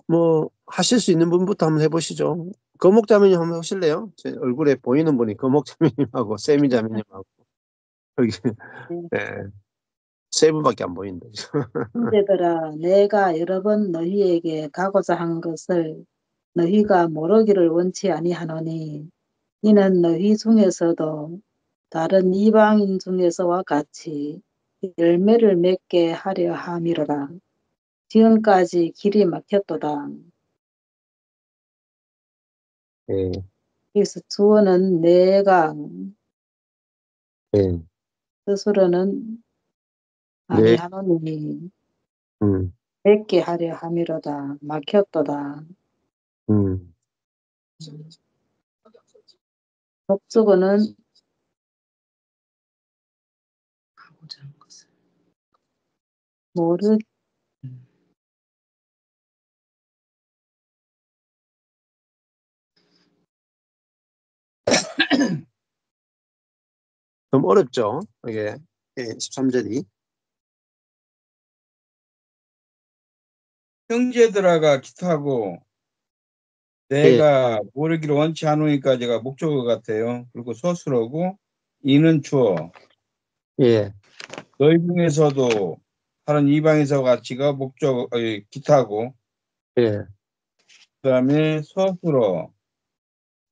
뭐 하실 수 있는 분부터 한번 해 보시죠. 거목자매님 한번 하실래요? 제 얼굴에 보이는 분이 거목자매님하고 세미자매님하고 여기 네. 예. 세 분밖에 안 보인다. 형제들아 내가 여러 번 너희에게 가고자 한 것을 너희가 모르기를 원치 아니하노니 이는 너희 중에서도 다른 이방인 중에서와 같이 열매를 맺게 하려 함이로라. 지금까지 길이 막혔도다. 예. 그래서 주어는 내가 예. 스스로는 네. 아니하노니 음. 맺게 하려 함이로다. 막혔도다. 음. 목적어는 가고자 한 것을. 모르 좀 어렵죠? 이게 예 13절이. 형제들아가 기타고 예. 내가 모르기를 원치 않으니까지가 목적어 같아요. 그리고 서술어고 이는 주어. 예. 너희 중에서도 다른 이방에서 같이가 목적어 기타고 예. 그다음에 서술어.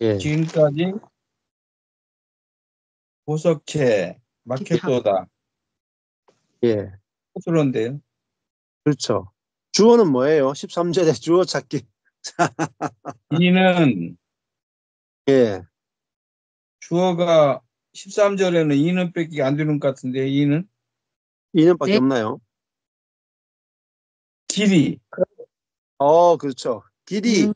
예. 지금까지 보석체 막혔도다. 예. 서술어인데요. 그렇죠. 주어는 뭐예요? 13절에 주어 찾기. 이는 예. 주어가 13절에는 이는 뺏기 안 되는 것 같은데 이는 2년밖에 네. 없나요? 길이. 그렇죠. 길이. 음.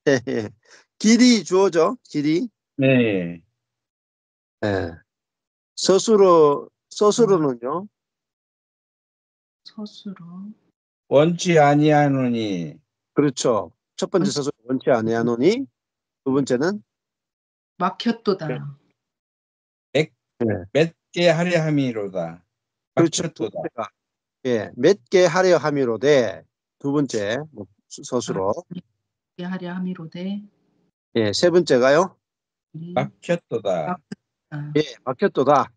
예, 예. 길이 주어죠. 길이. 네. 예. 서술어는요? 서술어. 원치 아니하노니 그렇죠. 첫 번째 원치 서술 원치 아니하노니 두 번째는 막혔도다. 예. 맺게 하려 함이로다. 그렇죠. 두 막혔도다. 번째가 예. 맺게 하려 함이로되 두 번째 아, 서술어. 맺게 하려 함이로되 예. 세 번째가요? 막혔도다. 막혔다. 예. 막혔도다.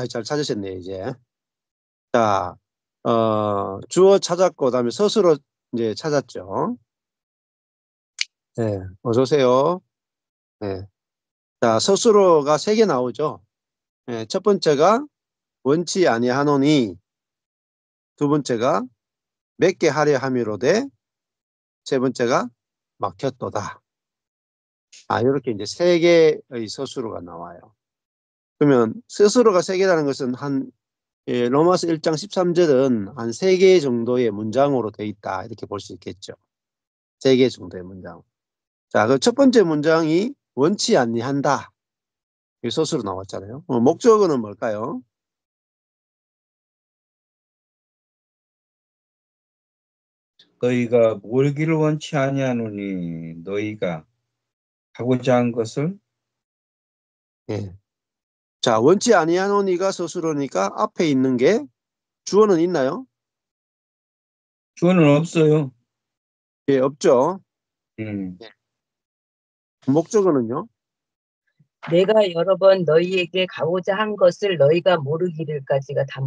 잘 찾으셨네요, 이제. 자, 주어 찾았고 그다음에 서술어 이제 찾았죠. 예. 어서 오세요. 예. 자, 서술어가 3개 나오죠. 예. 첫 번째가 원치 아니하노니 두 번째가 맺게 하려 함이로되 세 번째가 막혔도다. 이렇게 이제 3개의 서술어가 나와요. 그러면 서술어가 3개라는 것은 로마서 1장 13절은 한 3개 정도의 문장으로 돼 있다. 이렇게 볼 수 있겠죠. 3개 정도의 문장. 자, 그 첫 번째 문장이 원치 아니한다. 이 서술어 나왔잖아요. 목적어는 뭘까요? 너희가 모르기를 원치 아니하노니 너희가 하고자 한 것을 예. 자, 원치 아니하노니가 서술어니까 앞에 있는 게 주어는 있나요? 주어는 없어요. 예, 없죠. 음. 목적어는요? 내가 여러 번 너희에게 가고자 한 것을 너희가 모르기를까지가 다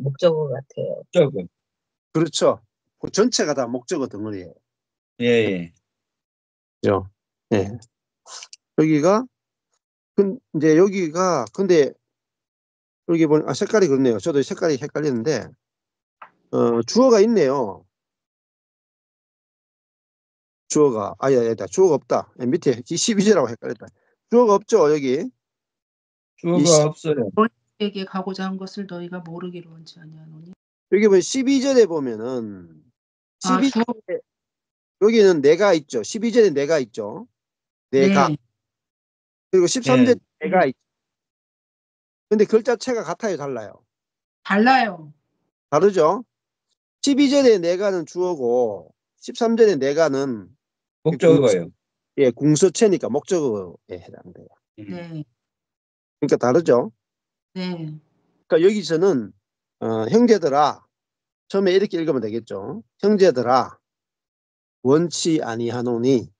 목적어 같아요. 목적어. 그렇죠. 그 전체가 다 목적어 덩어리예요. 예. 그죠? 예. 여기가 이제 여기가 근데 여기 보니 색깔이 그렇네요. 저도 색깔이 헷갈리는데 주어가 있네요. 주어가 아니다. 주어가 없다. 밑에 12절하고 헷갈렸다. 주어가 없죠, 여기. 주어가 없어요. 너희에게 가고자 한 것을 너희가 모르기를 원치 아니하노니. 여기 보면 12절에 보면은 12절에 여기는 내가 있죠. 12절에 내가 있죠. 내가. 네. 그리고 13절에 예. 내가 있죠. 근데 글자체가 같아요, 달라요? 달라요. 다르죠? 12절에 내가는 주어고 13절에 내가는 목적어요. 궁서체니까 목적어에 해당돼요. 네. 그러니까 다르죠? 네. 그러니까 여기서는 형제들아 처음에 이렇게 읽으면 되겠죠. 형제들아 원치 아니하노니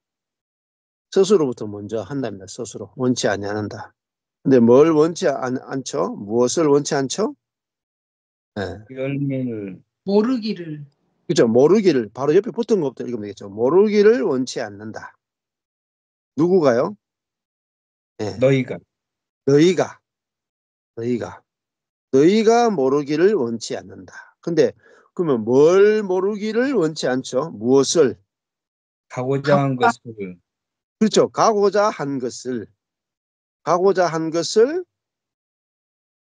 스스로부터 먼저 한답니다. 스스로 원치 아니하는다. 근데 뭘 원치 않죠? 무엇을 원치 않죠? 네. 열매를 모르기를. 그렇죠. 모르기를 바로 옆에 붙은 것부터 읽으면 되겠죠. 모르기를 원치 않는다. 누구가요? 네. 너희가 너희가 모르기를 원치 않는다. 근데 그러면 뭘 모르기를 원치 않죠? 무엇을? 가고자 한 것을 그렇죠. 가고자 한 것을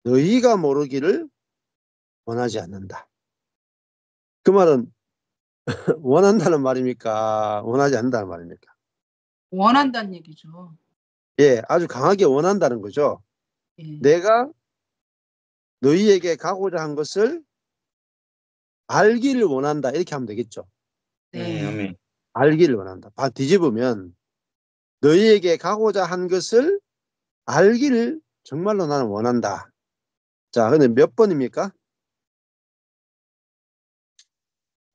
너희가 모르기를 원하지 않는다. 그 말은 원한다는 말입니까? 원하지 않는다는 말입니까? 원한다는 얘기죠. 예, 아주 강하게 원한다는 거죠. 예. 내가 너희에게 가고자 한 것을 알기를 원한다. 이렇게 하면 되겠죠. 네. 아멘. 알기를 원한다. 뒤집으면 너희에게 가고자 한 것을 알기를 정말로 나는 원한다. 자, 근데 몇 번입니까?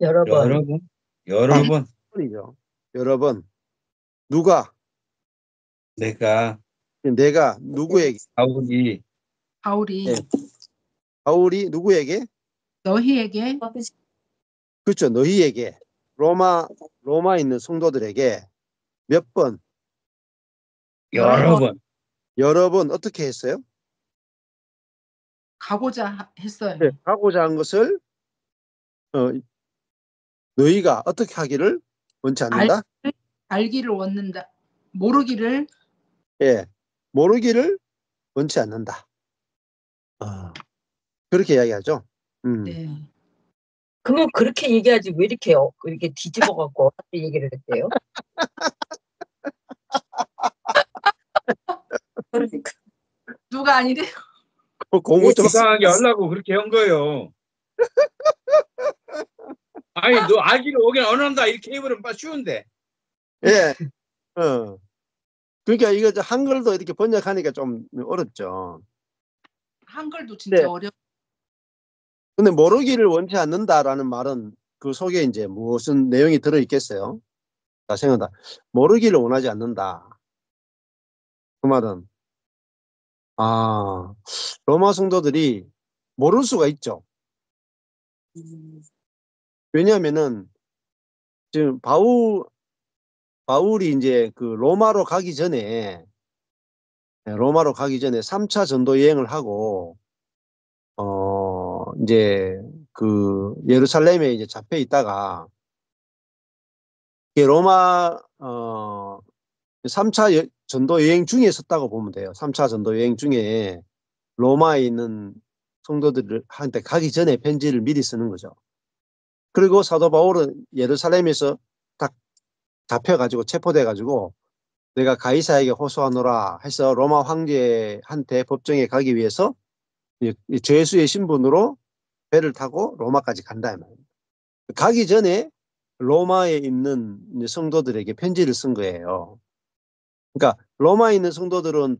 여러 번. 여러 번, 여러 번 번이죠. 여러 번. 누가? 내가 내가 누구에게? 바울이 바울이 예. 바울이 누구에게? 너희에게 그렇죠. 너희에게. 로마에 있는 성도들에게 몇 번? 여러 번 여러 번 어떻게 했어요? 가고자 했어요. 네, 가고자 한 것을 너희가 어떻게 하기를 원치 않는다? 알기를 원한다. 모르기를 예, 모르기를 원치 않는다. 그렇게 이야기하죠. 네. 그러면 그렇게 얘기하지 왜 이렇게 뒤집어 갖고 어떻게 얘기를 했대요? 그러니까. 누가 아니래요. 공부 좀 이상하게 하려고 그렇게 한 거예요. 아니 너 알기를 오긴 원한다 이렇게 해버리면 쉬운데. 예, 그러니까 이거 한글도 이렇게 번역하니까 좀 어렵죠. 한글도 진짜 네. 어려. 근데 모르기를 원치 않는다라는 말은 그 속에 이제 무슨 내용이 들어 있겠어요? 자, 생각다. 모르기를 원하지 않는다. 그 말은 로마 성도들이 모를 수가 있죠. 왜냐하면은 지금 바울이 이제 그 로마로 가기 전에 3차 전도 여행을 하고 이제 그 예루살렘에 이제 잡혀 있다가 로마 3차 전도 여행 중에 있었다고 보면 돼요. 3차 전도 여행 중에 로마에 있는 성도들한테 가기 전에 편지를 미리 쓰는 거죠. 그리고 사도 바울은 예루살렘에서 딱 잡혀가지고 체포돼가지고 내가 가이사에게 호소하노라 해서 로마 황제한테 법정에 가기 위해서 죄수의 신분으로 배를 타고 로마까지 간다. 가기 전에 로마에 있는 성도들에게 편지를 쓴 거예요. 그러니까 로마에 있는 성도들은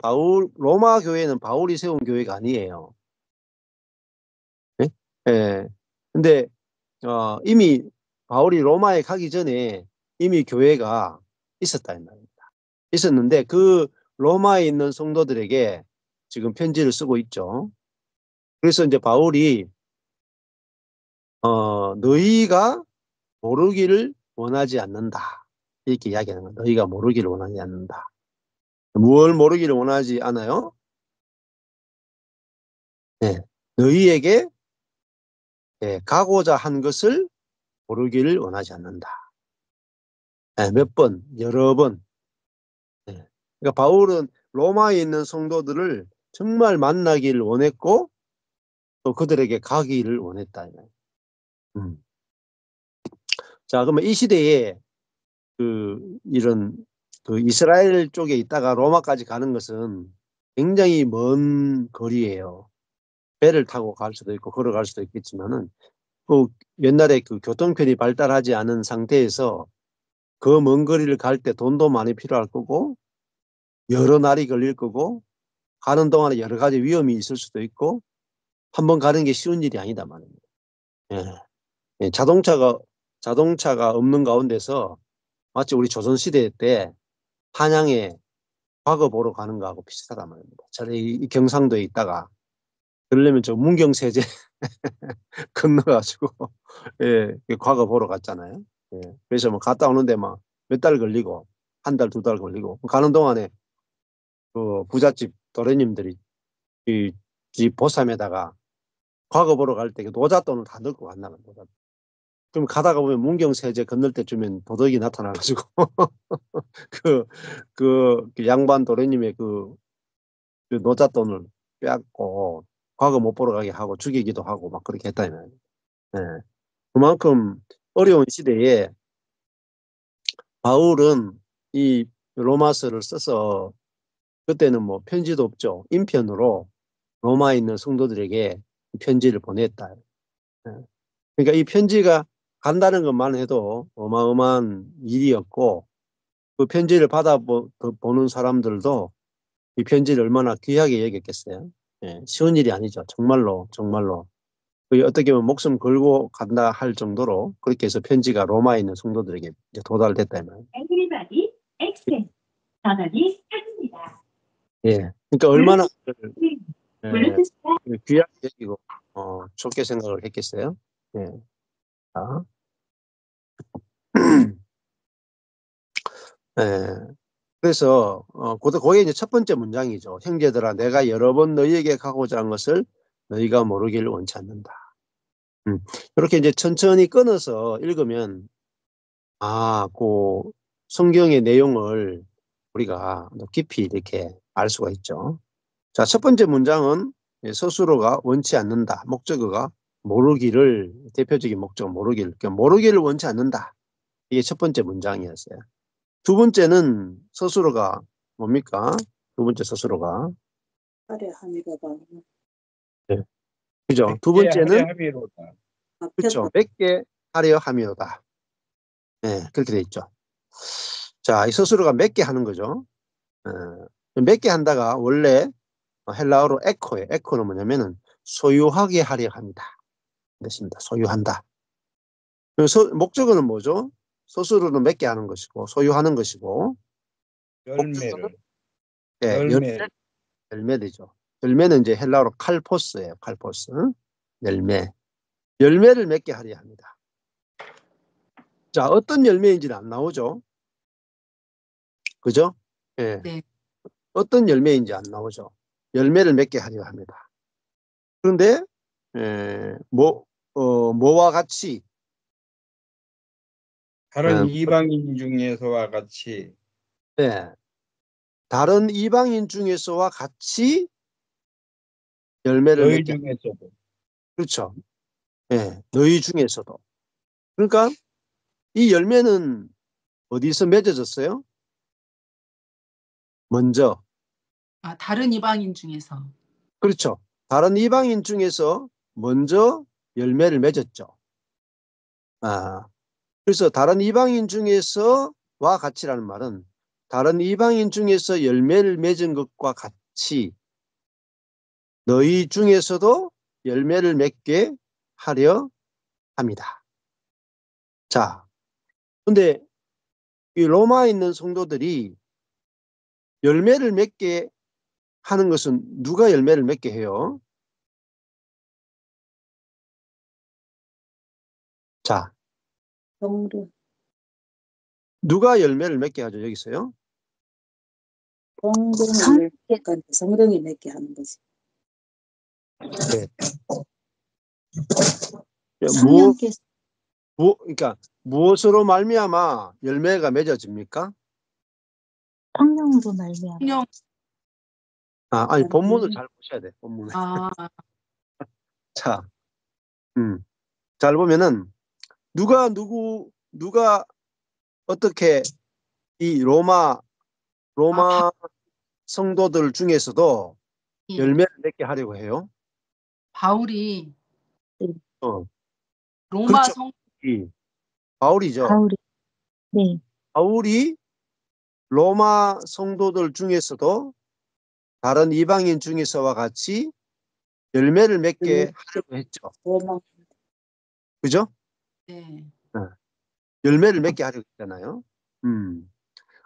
로마 교회는 바울이 세운 교회가 아니에요. 네? 예. 근데 이미 바울이 로마에 가기 전에 이미 교회가 있었다 이 말입니다. 있었는데 그 로마에 있는 성도들에게 지금 편지를 쓰고 있죠. 그래서 이제 바울이 너희가 모르기를 원하지 않는다. 이렇게 이야기하는 거야. 너희가 모르기를 원하지 않는다. 무엇을 모르기를 원하지 않아요? 네. 너희에게 가고자 한 것을 모르기를 원하지 않는다. 네, 몇 번, 여러 번. 네. 그러니까 바울은 로마에 있는 성도들을 정말 만나기를 원했고 또 그들에게 가기를 원했다. 자, 그러면 이 시대에 이런 이스라엘 쪽에 있다가 로마까지 가는 것은 굉장히 먼 거리예요. 배를 타고 갈 수도 있고 걸어갈 수도 있겠지만은 옛날에 교통편이 발달하지 않은 상태에서 그 먼 거리를 갈 때 돈도 많이 필요할 거고 여러 날이 걸릴 거고 가는 동안에 여러 가지 위험이 있을 수도 있고 한번 가는 게 쉬운 일이 아니다 말입니다. 예. 예, 자동차가 없는 가운데서 마치 우리 조선시대 때 한양에 과거 보러 가는 거하고 비슷하단 말입니다. 저는 이 경상도에 있다가 그러려면 저 문경세제 건너가지고 예, 과거 보러 갔잖아요. 예, 그래서 뭐 갔다 오는데 막 몇 달 걸리고 한 달, 두 달 걸리고 가는 동안에 그 부잣집 도련님들이 이 집 보쌈에다가 과거 보러 갈 때 노잣돈을 다 넣고 간다는 거죠. 그럼 가다가 보면 문경세제 건널 때쯤엔 도둑이 나타나가지고 그 양반 도련님의 그 노잣돈을 빼앗고 과거 못 보러 가게 하고 죽이기도 하고 막 그렇게 했다는. 예. 그만큼 어려운 시대에 바울은 이 로마서를 써서 그때는 뭐 편지도 없죠. 인편으로 로마에 있는 성도들에게 편지를 보냈다. 예. 그러니까 이 편지가 간다는 것만 해도 어마어마한 일이었고 그 편지를 받아보는 사람들도 이 편지를 얼마나 귀하게 여겼겠어요. 예, 쉬운 일이 아니죠. 정말로 정말로. 어떻게 보면 목숨 걸고 간다 할 정도로 그렇게 해서 편지가 로마에 있는 성도들에게 이제 도달됐다. Everybody, exit. 전원이 켜집니다. 예, 그러니까 얼마나 예, 블루투스 귀하게 여기고 좋게 생각을 했겠어요. 예. 자. 예. 그래서 그게 이제 첫 번째 문장이죠. 형제들아, 내가 여러 번 너희에게 가고자 한 것을 너희가 모르기를 원치 않는다. 이렇게 이제 천천히 끊어서 읽으면 그 성경의 내용을 우리가 깊이 이렇게 알 수가 있죠. 자, 첫 번째 문장은 스스로가 원치 않는다. 목적어가 모르기를, 대표적인 목적 모르기를, 그러니까 모르기를 원치 않는다. 이게 첫 번째 문장이었어요. 두 번째는 스스로가 뭡니까? 두 번째 스스로가. 하려 함이로다. 네. 그죠? 두 예, 번째는 합의로다. 그렇죠. 막혔다. 맺게 하려 함이로다. 네, 그렇게 돼 있죠. 자, 이 스스로가 맺게 하는 거죠. 맺게 한다가 원래 헬라어로 에코예요. 에코는 뭐냐면은 소유하게 하려 합니다. 됐습니다. 소유한다. 목적어는 뭐죠? 스스로는 맺게 하는 것이고 소유하는 것이고 열매를. 예, 열매되죠. 열매는 이제 헬라어로 칼포스예요. 칼포스. 열매를 맺게 하려 합니다. 자, 어떤 열매인지는 안 나오죠. 그죠? 예. 네. 어떤 열매인지 안 나오죠. 열매를 맺게 하려 합니다. 그런데 뭐와 같이 다른 이방인 중에서와 같이 예, 다른 이방인 중에서와 같이 열매를 너희 맺게. 중에서도 그렇죠. 예, 너희 중에서도. 그러니까 이 열매는 어디서 맺어졌어요? 먼저. 다른 이방인 중에서. 그렇죠. 다른 이방인 중에서 먼저 열매를 맺었죠. 그래서 다른 이방인 중에서와 같이라는 말은 다른 이방인 중에서 열매를 맺은 것과 같이 너희 중에서도 열매를 맺게 하려 합니다. 자, 근데 이 로마에 있는 성도들이 열매를 맺게 하는 것은 누가 열매를 맺게 해요? 자, 성령, 누가 열매를 맺게 하죠? 여기 있어요. 성령을 그러니까 성령이 맺게 하는 거지. 네. 성령께서 그러니까 무엇으로 말미암아 열매가 맺어집니까? 성령으로 말미암아. 성령. 아니 본문을 잘 보셔야 돼. 본문을. 자, 잘 보면은 누가 어떻게 이 로마 성도들 중에서도 열매를 맺게 하려고 해요. 바울이 어, 로마 그렇죠. 바울이죠. 바울이 네. 바울이 로마 성도들 중에서도 다른 이방인 중에서와 같이 열매를 맺게 하려고 했죠. 로마 그죠? 네. 열매를 맺게 하려고 했잖아요.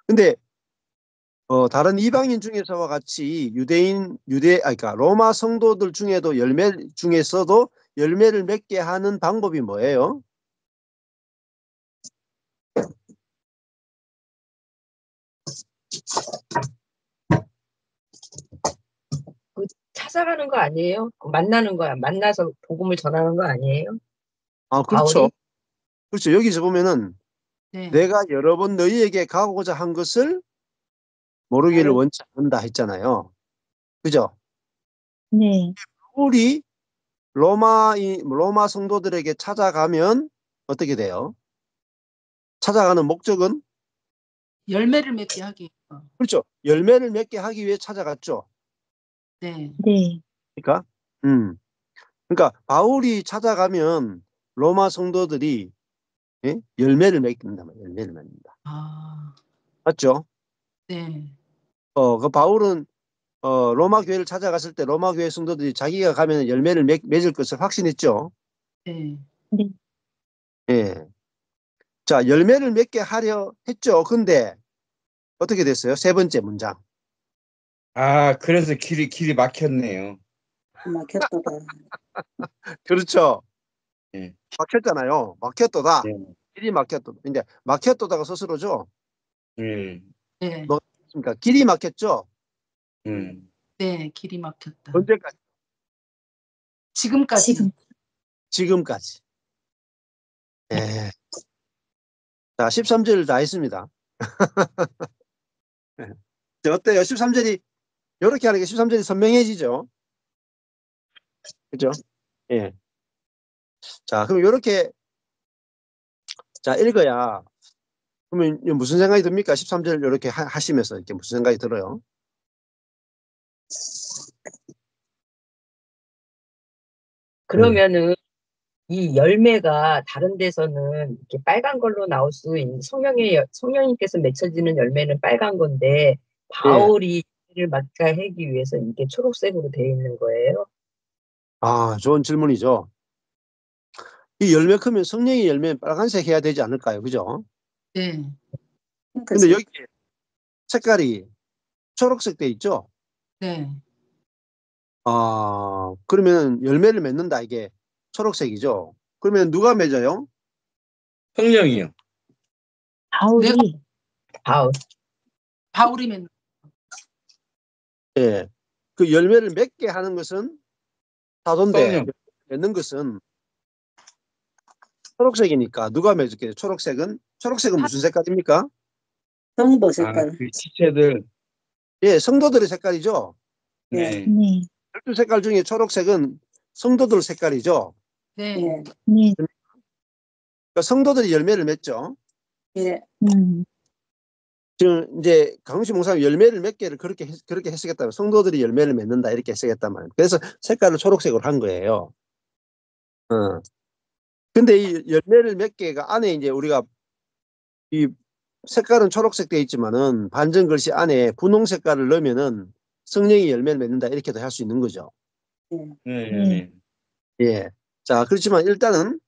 근데 다른 이방인 중에서와 같이 그러니까 로마 성도들 중에도 열매 중에서도 열매를 맺게 하는 방법이 뭐예요? 그 찾아가는 거 아니에요? 그 만나는 거야. 만나서 복음을 전하는 거 아니에요? 아, 바울이? 그렇죠. 그렇죠. 여기서 보면은 네. 내가 여러 번 너희에게 가고자 한 것을 모르기를 원치 않는다 했잖아요. 그죠? 네. 바울이 로마 성도들에게 찾아가면 어떻게 돼요? 찾아가는 목적은 열매를 맺게 하기 위해서. 그렇죠. 열매를 맺게 하기 위해 찾아갔죠. 네. 네. 그러니까 그러니까 바울이 찾아가면 로마 성도들이 열매를 맺는다. 열매를 맺는다. 아, 맞죠? 네. 그 바울은 로마 교회를 찾아갔을 때 로마 교회 성도들이 자기가 가면 열매를 맺을 것을 확신했죠. 네. 네. 예. 자, 열매를 맺게 하려 했죠. 근데 어떻게 됐어요? 세 번째 문장. 아, 그래서 길이 막혔네요. 막혔다가. 그렇죠. 예. 막혔잖아요. 막혔도다. 네. 길이 막혔도다. 근데 막혔도다가 스스로죠. 예. 네. 그러니까 길이 막혔죠. 네. 길이 막혔다. 언제까지? 지금까지. 지금까지. 예. 자, 13절 다 했습니다. 네. 어때요? 13절이 이렇게 하는 게 13절이 선명해지죠. 그죠? 예. 자, 그럼 이렇게 자, 읽어야 그러면 무슨 생각이 듭니까? 13절 이렇게 하시면서 이렇게 무슨 생각이 들어요? 그러면은 이 열매가 다른 데서는 이렇게 빨간 걸로 나올 수 있는 성령님께서 맺혀지는 열매는 빨간 건데 예. 바울이 를 맡게 하기 위해서 이게 초록색으로 되어 있는 거예요? 아, 좋은 질문이죠. 이 열매 크면 성령의 열매는 빨간색 해야 되지 않을까요? 그죠? 네. 근데 여기 색깔이 초록색 돼 있죠? 네. 아, 그러면 열매를 맺는다 이게 초록색이죠? 그러면 누가 맺어요? 성령이요. 바울이. 바울이 맺는. 예. 그 열매를 맺게 하는 것은 사도인데 성령. 맺는 것은 초록색이니까 누가 맺을게요? 초록색은 무슨 색깔입니까? 성도 아, 색깔. 그 지체들. 예, 성도들의 색깔이죠. 네. 네. 12색깔 중에 초록색은 성도들 색깔이죠. 네. 네. 그러니까 성도들이 열매를 맺죠. 예. 지금 이제 강훈식 목사님 열매를 몇 개를 그렇게 해석했다면 성도들이 열매를 맺는다 이렇게 해석했단 말이에요. 그래서 색깔을 초록색으로 한 거예요. 근데 이 열매를 몇 개가 안에 이제 우리가 이 색깔은 초록색 되어 있지만은 반전 글씨 안에 분홍 색깔을 넣으면은 성령이 열매를 맺는다 이렇게도 할 수 있는 거죠. 네. 예. 자, 그렇지만 일단은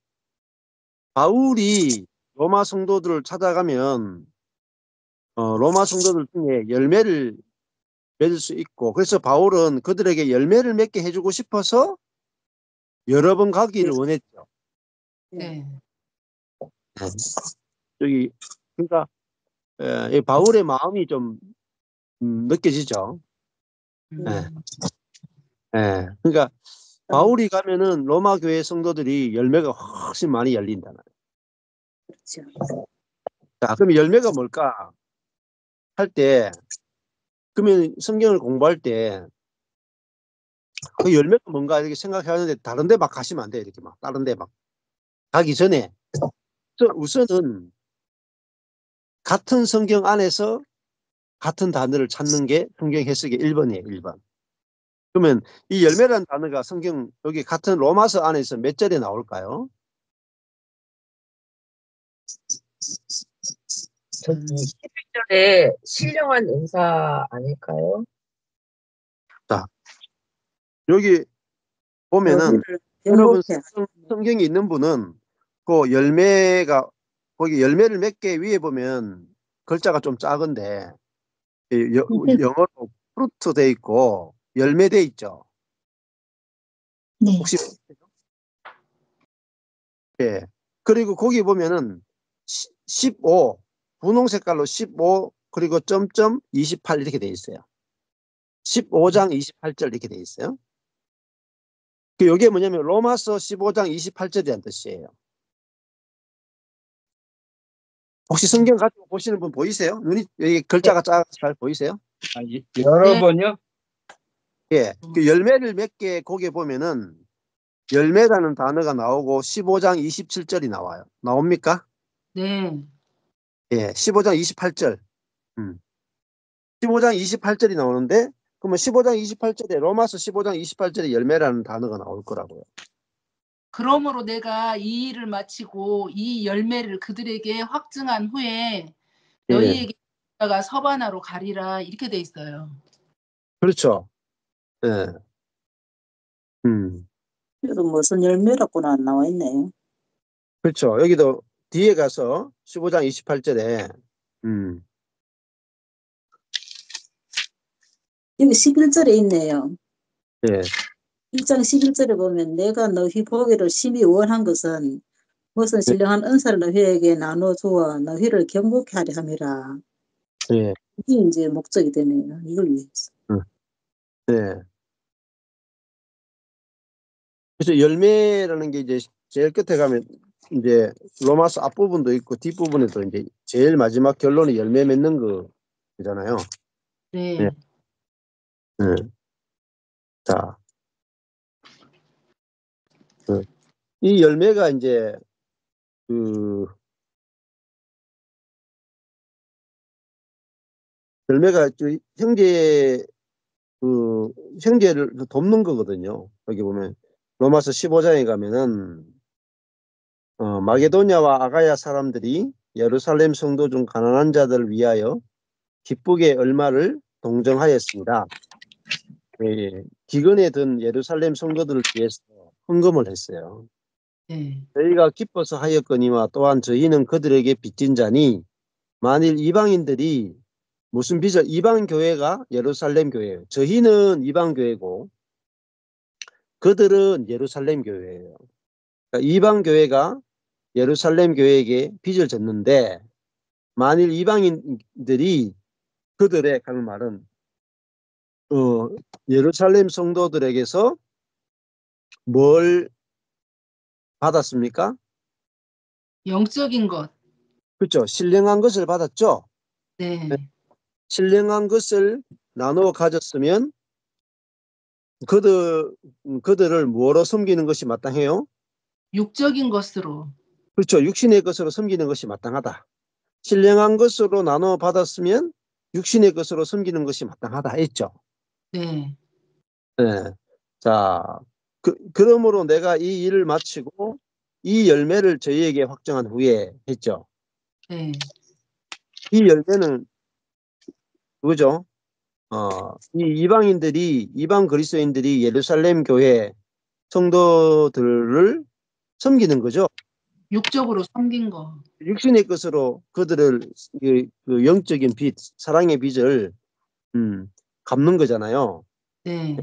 바울이 로마 성도들을 찾아가면 로마 성도들 중에 열매를 맺을 수 있고 그래서 바울은 그들에게 열매를 맺게 해주고 싶어서 여러 번 가기를 원했죠. 네. 여기 그러니까 이 바울의 마음이 좀 느껴지죠. 예. 예. 그러니까 바울이 가면은 로마 교회 성도들이 열매가 훨씬 많이 열린다. 그렇죠. 자, 그럼 열매가 뭘까 할 때 그러면 성경을 공부할 때 그 열매가 뭔가 이렇게 생각하는데 다른 데 막 가시면 안 돼. 이렇게 막 다른 데 막 가기 전에 우선은 같은 성경 안에서 같은 단어를 찾는 게 성경 해석의 1번이에요. 1번. 그러면 이 열매라는 단어가 성경 여기 같은 로마서 안에서 몇 절에 나올까요? 저기 11절에 신령한 은사 아닐까요? 자, 여기 보면은 여러분 성경이 있는 분은 그 열매가 거기 열매를 몇 개 위에 보면 글자가 좀 작은데 영어로 프루트 돼 있고 열매 돼 있죠. 네. 혹시 예. 그리고 거기 보면은 15 분홍 색깔로 15 그리고 점점 28 이렇게 돼 있어요. 15장 28절 이렇게 돼 있어요. 그 이게 뭐냐면 로마서 15장 28절이라는 뜻이에요. 혹시 성경 가지고 보시는 분 보이세요? 눈이 여기 글자가 작아서 잘 보이세요? 아, 여러 네. 번요? 예. 그 열매를 몇 개 거기에 보면은 열매라는 단어가 나오고 15장 27절이 나와요. 나옵니까? 네. 예. 15장 28절. 15장 28절이 나오는데 그러면 15장 28절에 로마서 15장 28절에 열매라는 단어가 나올 거라고요. 그러므로 내가 이 일을 마치고 이 열매를 그들에게 확증한 후에 예. 너희에게 가 서바나로 가리라 이렇게 돼 있어요. 그렇죠. 예. 그래도 무슨 열매라고는 안 나와 있네요. 그렇죠. 여기도 뒤에 가서 15장 28절에 여기 11절에 있네요. 예. 1장 11절에 보면 내가 너희 보기를 심히 원한 것은 무슨 신령한 은사를 너희에게 나눠주어 너희를 경고케 하려 함이라. 예. 이게 이제 목적이 되네요. 이걸 위해서. 예. 그래서 열매라는 게 이제 제일 끝에 가면 이제 로마서 앞부분도 있고 뒷부분에도 이제 제일 마지막 결론이 열매 맺는 거잖아요. 네. 예. 예. 자, 이 열매가 이제 그 열매가 형제를 돕는 거거든요. 여기 보면 로마서 15장에 가면은 마게도냐와 아가야 사람들이 예루살렘 성도 중 가난한 자들을 위하여 기쁘게 얼마를 동정하였습니다. 예, 기근에 든 예루살렘 성도들을 위해서 헌금을 했어요. 네. 저희가 기뻐서 하였거니와 또한 저희는 그들에게 빚진 자니 만일 이방인들이 무슨 빚을 이방 교회가 예루살렘 교회예요. 저희는 이방 교회고 그들은 예루살렘 교회예요. 그러니까 이방 교회가 예루살렘 교회에게 빚을 졌는데 만일 이방인들이 그들의 하는 말은 예루살렘 성도들에게서 뭘 받았습니까? 영적인 것. 그렇죠. 신령한 것을 받았죠. 네. 신령한 것을 나누어 가졌으면 그들을 뭐로 섬기는 것이 마땅해요? 육적인 것으로. 그렇죠. 육신의 것으로 섬기는 것이 마땅하다. 신령한 것으로 나눠 받았으면 육신의 것으로 섬기는 것이 마땅하다 했죠. 네. 네. 자, 그러므로 내가 이 일을 마치고 이 열매를 저희에게 확정한 후에 했죠. 네. 이 열매는 그거죠. 이 이방 그리스도인들이 예루살렘 교회 성도들을 섬기는 거죠. 육적으로 섬긴 거. 육신의 것으로 그들을 그 영적인 빚, 사랑의 빚을 갚는 거잖아요. 네.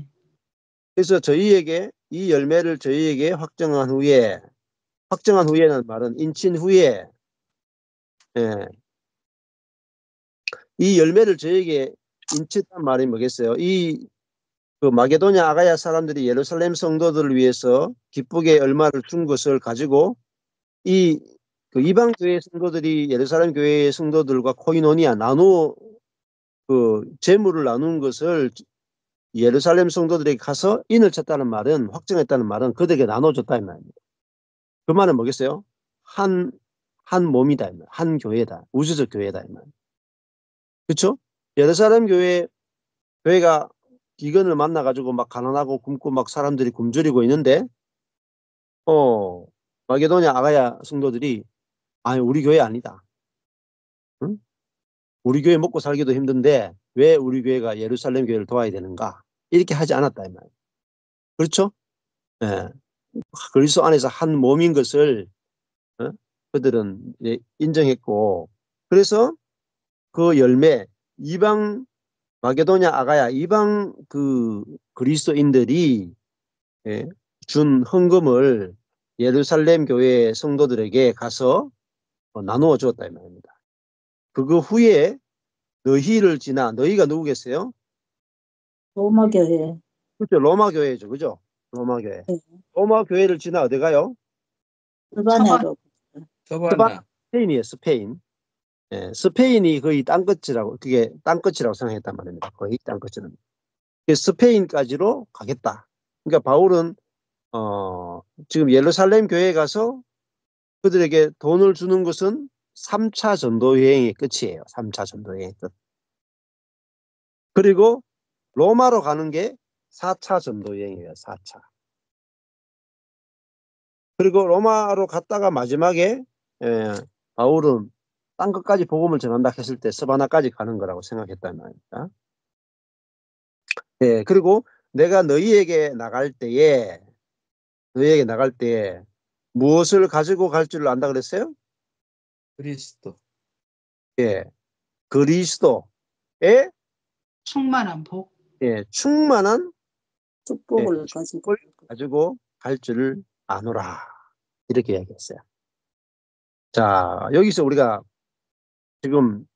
그래서 저희에게 이 열매를 저희에게 확정한 후에는 말은 인친 후에 예, 이 열매를 저에게 인친한 말이 뭐겠어요? 그 마게도냐 아가야 사람들이 예루살렘 성도들을 위해서 기쁘게 얼마를 준 것을 가지고 그 이방 교회 성도들이 예루살렘 교회 성도들과 코이노니아 그 재물을 나눈 것을 예루살렘 성도들에게 가서 인을 쳤다는 말은 확정했다는 말은 그들에게 나눠줬다 이 말입니다. 그 말은 뭐겠어요? 한 몸이다 이 말, 한 교회다, 우주적 교회다 이 말. 그렇죠? 예루살렘 교회가 기근을 만나가지고 막 가난하고 굶고 막 사람들이 굶주리고 있는데 마게도냐 아가야 성도들이 아니 우리 교회 아니다. 응? 우리 교회 먹고 살기도 힘든데 왜 우리 교회가 예루살렘 교회를 도와야 되는가? 이렇게 하지 않았다 이 말. 그렇죠? 예. 그리스도 안에서 한 몸인 것을 그들은 인정했고, 그래서 그 열매, 이방 마게도냐 아가야 이방 그 그리스도인들이 준 헌금을 예루살렘 교회 성도들에게 가서 나누어 주었다 이 말입니다. 그거 후에 너희를 지나, 너희가 누구겠어요? 로마 교회. 그렇죠. 로마 교회죠. 그죠? 로마 교회. 네. 로마 교회를 지나 어디 가요? 스바냐로. 서바나. 스페인이에요. 스페인. 스페인이 거의 땅끝이라고, 그게 땅끝이라고 생각했단 말입니다. 거의 땅끝은. 스페인까지로 가겠다. 그러니까 바울은 지금 예루살렘 교회에 가서 그들에게 돈을 주는 것은 3차 전도 여행의 끝이에요. 3차 전도 여행의 끝. 그리고 로마로 가는 게 4차 전도 여행이에요. 4차. 그리고 로마로 갔다가 마지막에 바울은 땅끝까지 복음을 전한다 했을 때 스바나까지 가는 거라고 생각했단 말입니다. 그리고 내가 너희에게 나갈 때에 무엇을 가지고 갈 줄 안다 그랬어요? 그리스도. 그리스도의 충만한 복. 충만한 축복을 가지고 갈 줄을 아노라. 이렇게 이야기했어요. 자, 여기서 우리가 지금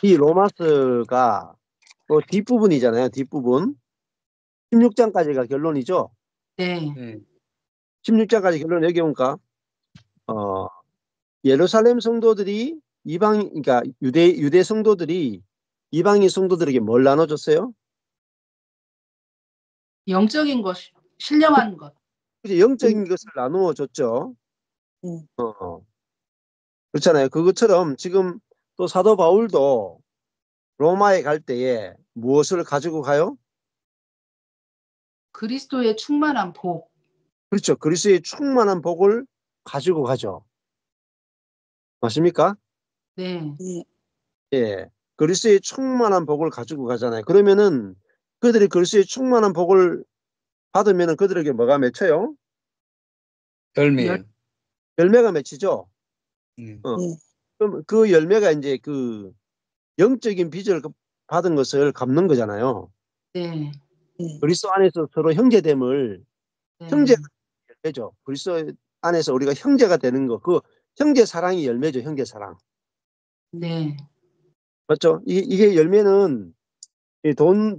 이 로마서가 또 뒷부분이잖아요. 뒷부분. 16장까지가 결론이죠. 네. 16장까지 결론 여기 오니까 예루살렘 성도들이 그러니까 유대 성도들이 이방인 성도들에게 뭘 나눠줬어요? 영적인 것, 신령한 것. 그죠? 영적인 것을 나누어 줬죠. 그렇잖아요. 그것처럼 지금 또 사도 바울도 로마에 갈 때에 무엇을 가지고 가요? 그리스도의 충만한 복. 그렇죠. 그리스도의 충만한 복을 가지고 가죠. 맞습니까? 네. 그리스도의 충만한 복을 가지고 가잖아요. 그러면은 그들이 그리스도의 충만한 복을 받으면은 그들에게 뭐가 맺혀요? 열매요. 열매가 맺히죠. 그럼 그 열매가 이제 그 영적인 빚을 받은 것을 갚는 거잖아요. 네. 그리스도 안에서 서로 형제됨을 형제가 열매죠. 그리스도 안에서 우리가 형제가 되는 거, 그 형제 사랑이 열매죠. 형제 사랑. 네. 맞죠? 이게 열매는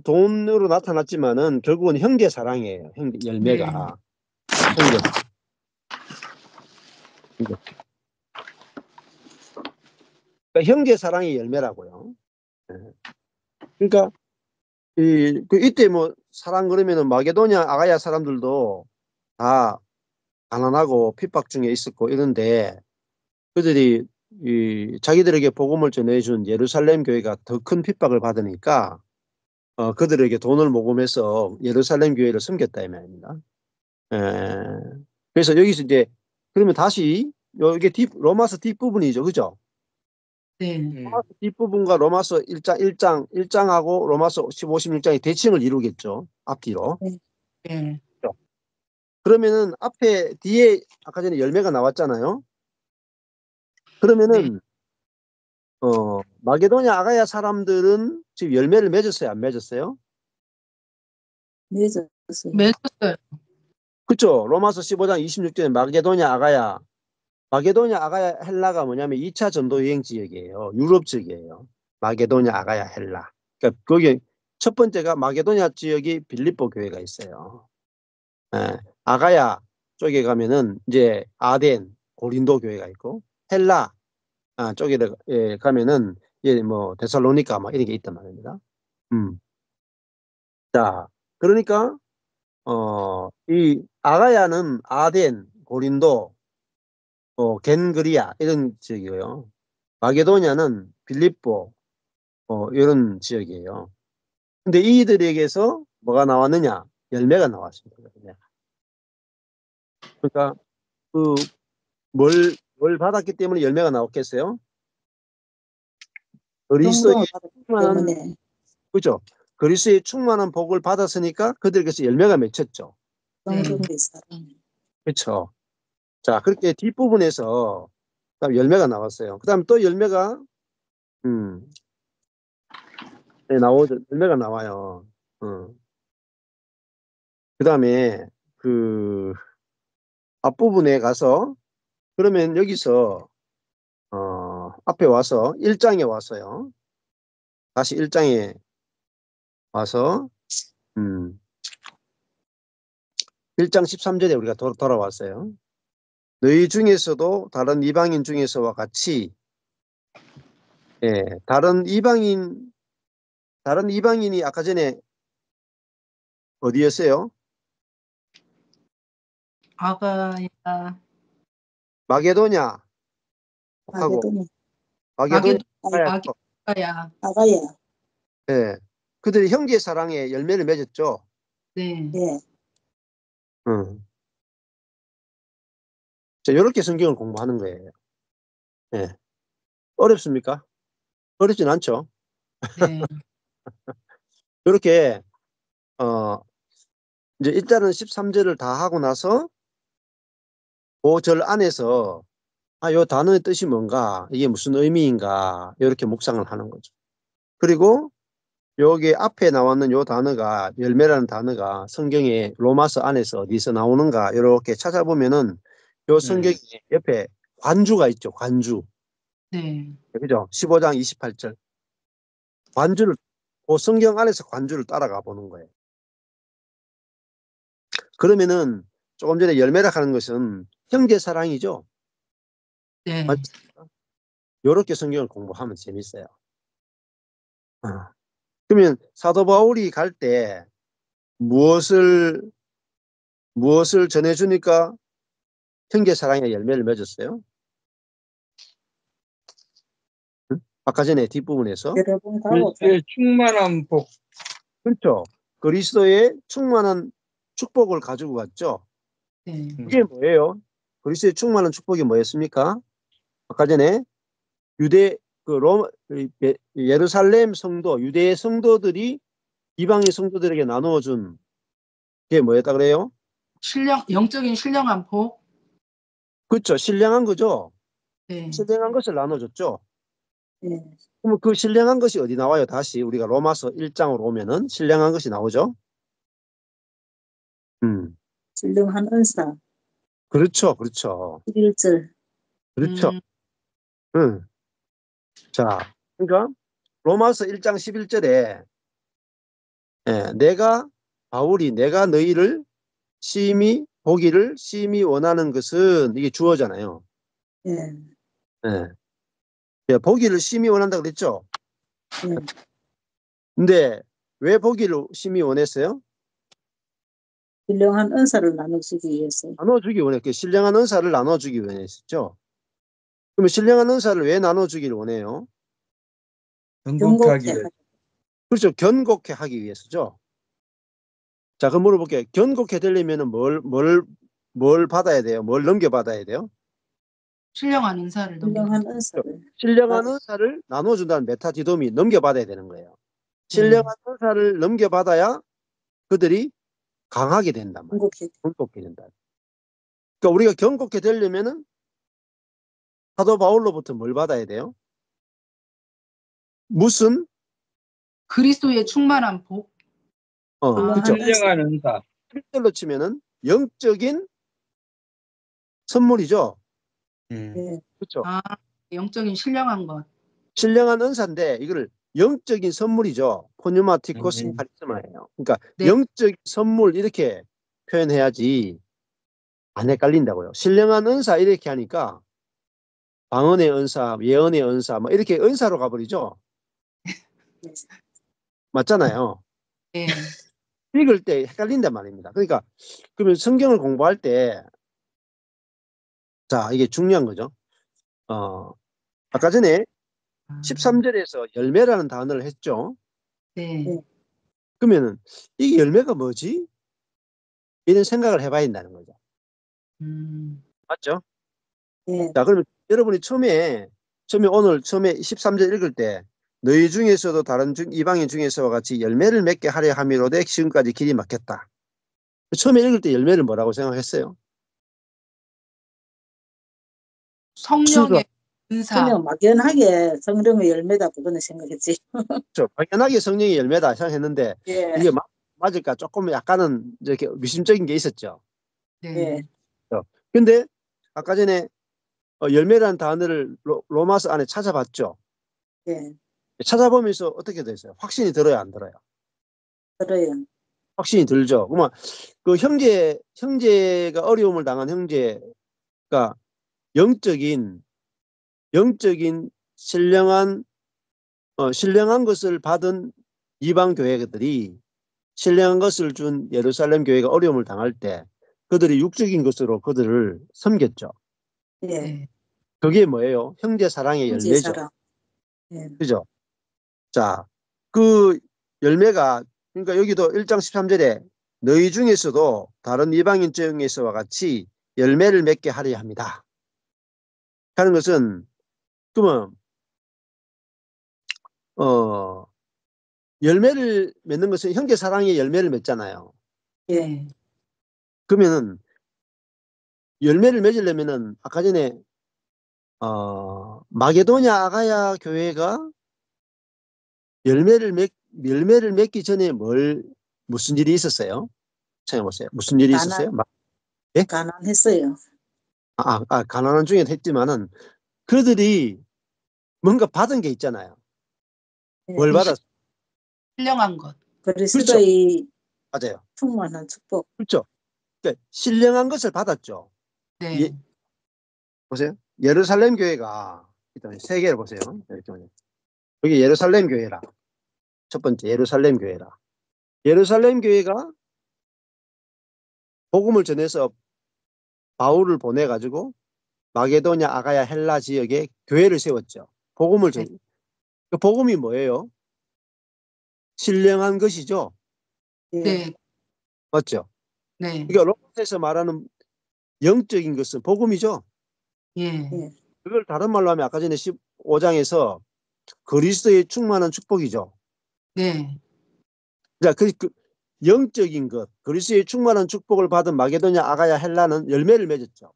돈으로 나타났지만은 결국은 형제 사랑이에요. 열매가. 형제. 그러니까 형제 사랑의 열매라고요. 그러니까 이때 뭐 사랑 그러면은 마게도냐 아가야 사람들도 다 가난하고 핍박 중에 있었고 이런데 그들이 자기들에게 복음을 전해준 예루살렘 교회가 더 큰 핍박을 받으니까 그들에게 돈을 모금해서 예루살렘 교회를 섬겼다 이 말입니다. 그래서 여기서 이제 그러면 다시 이게 로마서 뒷부분이죠. 그죠? 네. 로마서 뒷부분과 로마서 1장하고 로마서 15, 16장이 대칭을 이루겠죠. 앞뒤로. 네. 그러면은 뒤에 아까 전에 열매가 나왔잖아요. 그러면은 마게도냐 아가야 사람들은 지금 열매를 맺었어요? 안 맺었어요? 맺었어요. 맺었어요. 그렇죠. 로마서 15장 26절에 마게도냐 아가야 헬라가 뭐냐면 2차 전도 여행 지역이에요. 유럽 지역이에요. 마게도냐 아가야 헬라. 그러니까 거기 첫 번째가 마게도냐 지역이 빌립보 교회가 있어요. 아가야 쪽에 가면은 이제 아덴 고린도 교회가 있고 헬라 쪽에 가면은 뭐 데살로니가 막 이런 게 있단 말입니다. 자, 그러니까 이 아가야는 아덴, 고린도, 겐그리아 이런 지역이고요. 마게도냐는 빌립보 이런 지역이에요. 근데 이들에게서 뭐가 나왔느냐? 열매가 나왔습니다. 그러니까 뭘 받았기 때문에 열매가 나왔겠어요? 그리스도의 성공을 받았기 충만한 때문에. 그죠? 그리스도의 충만한 복을 받았으니까 그들에게서 열매가 맺혔죠. 네. 성경의 사랑. 그렇죠. 자, 그렇게 뒷부분에서 그다음 열매가 나왔어요. 그다음 또 열매가 네, 나오죠. 열매가 나와요. 그다음에 그 앞부분에 가서 그러면 여기서 앞에 와서 1장에 왔어요. 다시 1장에 와서 1장 13절에 우리가 돌아왔어요. 너희 중에서도 다른 이방인 중에서와 같이 다른 이방인이 아까 전에 어디였어요? 아가야, 마게도냐 하고 마게도냐, 마게도냐 아가야. 아가야. 예. 그들이 형제 사랑에 열매를 맺었죠. 네. 예. 자, 이렇게 성경을 공부하는 거예요. 예. 어렵습니까? 어렵진 않죠. 네. 이렇게 이제 일단은 13절을 다 하고 나서 그 절 안에서 요 단어의 뜻이 뭔가, 이게 무슨 의미인가, 이렇게 묵상을 하는 거죠. 그리고 여기 앞에 나왔는 요 단어가, 열매라는 단어가 성경의 로마서 안에서 어디서 나오는가, 이렇게 찾아보면은 요 성경에 옆에 관주가 있죠. 관주. 네. 그죠? 15장 28절. 관주를, 그 성경 안에서 관주를 따라가 보는 거예요. 그러면은 조금 전에 열매라 하는 것은 형제 사랑이죠. 네. 요렇게 성경을 공부하면 재밌어요. 그러면 사도 바울이 갈 때 무엇을 전해주니까 형제 사랑의 열매를 맺었어요? 응? 아까 전에 뒷부분에서 여러분 가고 그리스도의 충만한 복. 그렇죠. 그리스도의 충만한 축복을 가지고 갔죠. 네. 그게 뭐예요? 그리스도의 충만한 축복이 뭐였습니까? 아까 전에 유대 예루살렘 성도, 유대 성도들이 이방인 성도들에게 나누어준 게 뭐였다 그래요? 영적인 신령한 복. 그렇죠. 신령한 거죠. 네. 신령한 것을 나눠줬죠. 예. 그럼 그 신령한 것이 어디 나와요? 다시 우리가 로마서 1장으로 오면은 신령한 것이 나오죠. 신령한 은사, 그렇죠. 그렇죠. 11절. 그렇죠. 자, 그러니까 로마서 1장 11절에 내가 너희를 보기를 심히 원하는 것은 이게 주어잖아요. 예. 보기를 심히 원한다 그랬죠. 예. 근데 왜 보기를 심히 원했어요? 신령한 은사를 나눠주기 위해서. 나눠주기 원했고 신령한 은사를 나눠주기 원했었죠. 그러면 신령한 은사를 왜 나눠주기를 원해요? 경고하기 위해. 그렇죠. 견고케 하기 위해서죠. 자, 그럼 물어볼게요. 견고케 되려면 뭘 받아야 돼요? 뭘 넘겨받아야 돼요? 신령한 은사를 신령한 은사를. 신령한 은사를 나눠준다는 메타디돔이 넘겨받아야 되는 거예요. 신령한 은사를 넘겨받아야 그들이 강하게 된단 말이에요. 견고케 된다. 그러니까 우리가 견고케 되려면은 사도 바울로부터 뭘 받아야 돼요? 무슨? 그리스도의 충만한 복. 그렇죠. 신령한 은사. 필들로 치면은 영적인 선물이죠. 예. 그렇죠. 영적인 신령한 것. 신령한 은사인데 이거를 영적인 선물이죠. 포뉴마티코스 카리스마예요. 그러니까 네. 영적인 선물 이렇게 표현해야지 안 헷갈린다고요. 신령한 은사 이렇게 하니까 방언의 은사, 예언의 은사 뭐 이렇게 은사로 가버리죠. 맞잖아요. 네. 읽을 때 헷갈린단 말입니다. 그러니까 그러면 성경을 공부할 때 자, 이게 중요한 거죠. 아까 전에 13절에서 열매라는 단어를 했죠. 네. 그러면은 이 열매가 뭐지? 이런 생각을 해봐야 된다는 거죠. 맞죠? 예. 자, 그러면 여러분이 처음에 13절 읽을 때 너희 중에서도 다른 이방인 중에서와 같이 열매를 맺게 하려 함이로되 지금까지 길이 막혔다. 처음에 읽을 때 열매를 뭐라고 생각했어요? 성령의 은사. 그냥 막연하게 성령의 열매다 그거는 생각했지. 그렇죠. 막연하게 성령의 열매다 생각했는데 예. 이게 맞을까 조금 약간은 이렇게 미심적인 게 있었죠. 네. 예. 근데 아까 전에 열매라는 단어를 로마서 안에 찾아봤죠. 예. 찾아보면서 어떻게 됐어요? 확신이 들어요, 안 들어요? 들어요. 확신이 들죠. 그러면 그 형제가 어려움을 당한 형제가 영적인 신령한 것을 받은 이방 교회들이 신령한 것을 준 예루살렘 교회가 어려움을 당할 때 그들이 육적인 것으로 그들을 섬겼죠. 예. 네. 그게 뭐예요? 형제 사랑의 형제 열매죠. 사랑. 예. 그죠? 자, 그 열매가 그러니까 여기도 1장 13절에 너희 중에서도 다른 이방인 중에서와 같이 열매를 맺게 하려 합니다. 하는 것은 그러면 열매를 맺는 것은 형제 사랑의 열매를 맺잖아요. 예. 그러면은 열매를 맺으려면은 아까 전에 마게도냐 아가야 교회가 열매를 맺기 전에 무슨 일이 있었어요? 생각해보세요. 무슨 일이 있었어요? 예? 가난했어요. 가난한 중에 했지만은 그들이 뭔가 받은 게 있잖아요. 예. 뭘 받았어? 신령한 것. 그렇죠. 그리스도의 맞아요. 충만한 축복. 그렇죠. 그러니까 신령한 것을 받았죠. 네. 보세요. 예루살렘 교회가 일단 세 개를 보세요. 여기 예루살렘 교회라. 첫 번째 예루살렘 교회라. 예루살렘 교회가 복음을 전해서 바울을 보내 가지고 마게도냐 아가야 헬라 지역에 교회를 세웠죠. 복음을 전. 그 복음이 뭐예요? 신령한 것이죠. 예. 네. 맞죠? 네. 그러니까 로마서에서 말하는 영적인 것은 복음이죠. 예. 예. 그걸 다른 말로 하면 아까 전에 15장에서 그리스도의 충만한 축복이죠. 네. 자, 그 영적인 것, 그리스도의 충만한 축복을 받은 마게도냐 아가야 헬라는 열매를 맺었죠.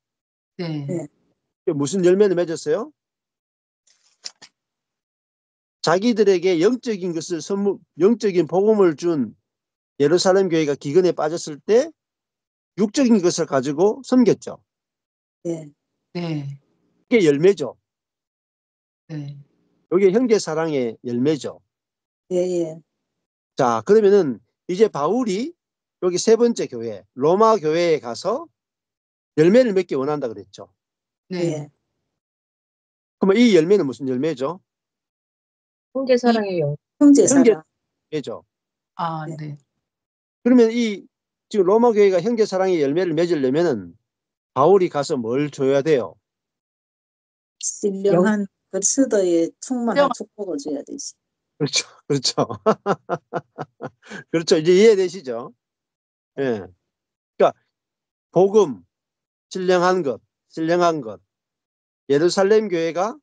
네. 예. 무슨 열매를 맺었어요? 자기들에게 영적인 것을 영적인 복음을 준 예루살렘 교회가 기근에 빠졌을 때 육적인 것을 가지고 섬겼죠. 예. 네. 그게 열매죠. 네. 이게 형제 사랑의 열매죠. 예. 예. 자, 그러면은 이제 바울이 여기 세 번째 교회, 로마 교회에 가서 열매를 맺기 원한다 그랬죠. 네. 예. 그러면 이 열매는 무슨 열매죠? 형제 사랑의 영. 형제 형제 사랑. 열매죠. 아, 네. 네. 그러면 지금 로마 교회가 형제 사랑의 열매를 맺으려면은 바울이 가서 뭘 줘야 돼요? 신령한 그리스도의 충만한 신령한- 축복을 줘야 되지. 그렇죠. 그렇죠. 그렇죠. 이제 이해되시죠? 예. 그러니까 복음, 신령한 것. 예루살렘 교회가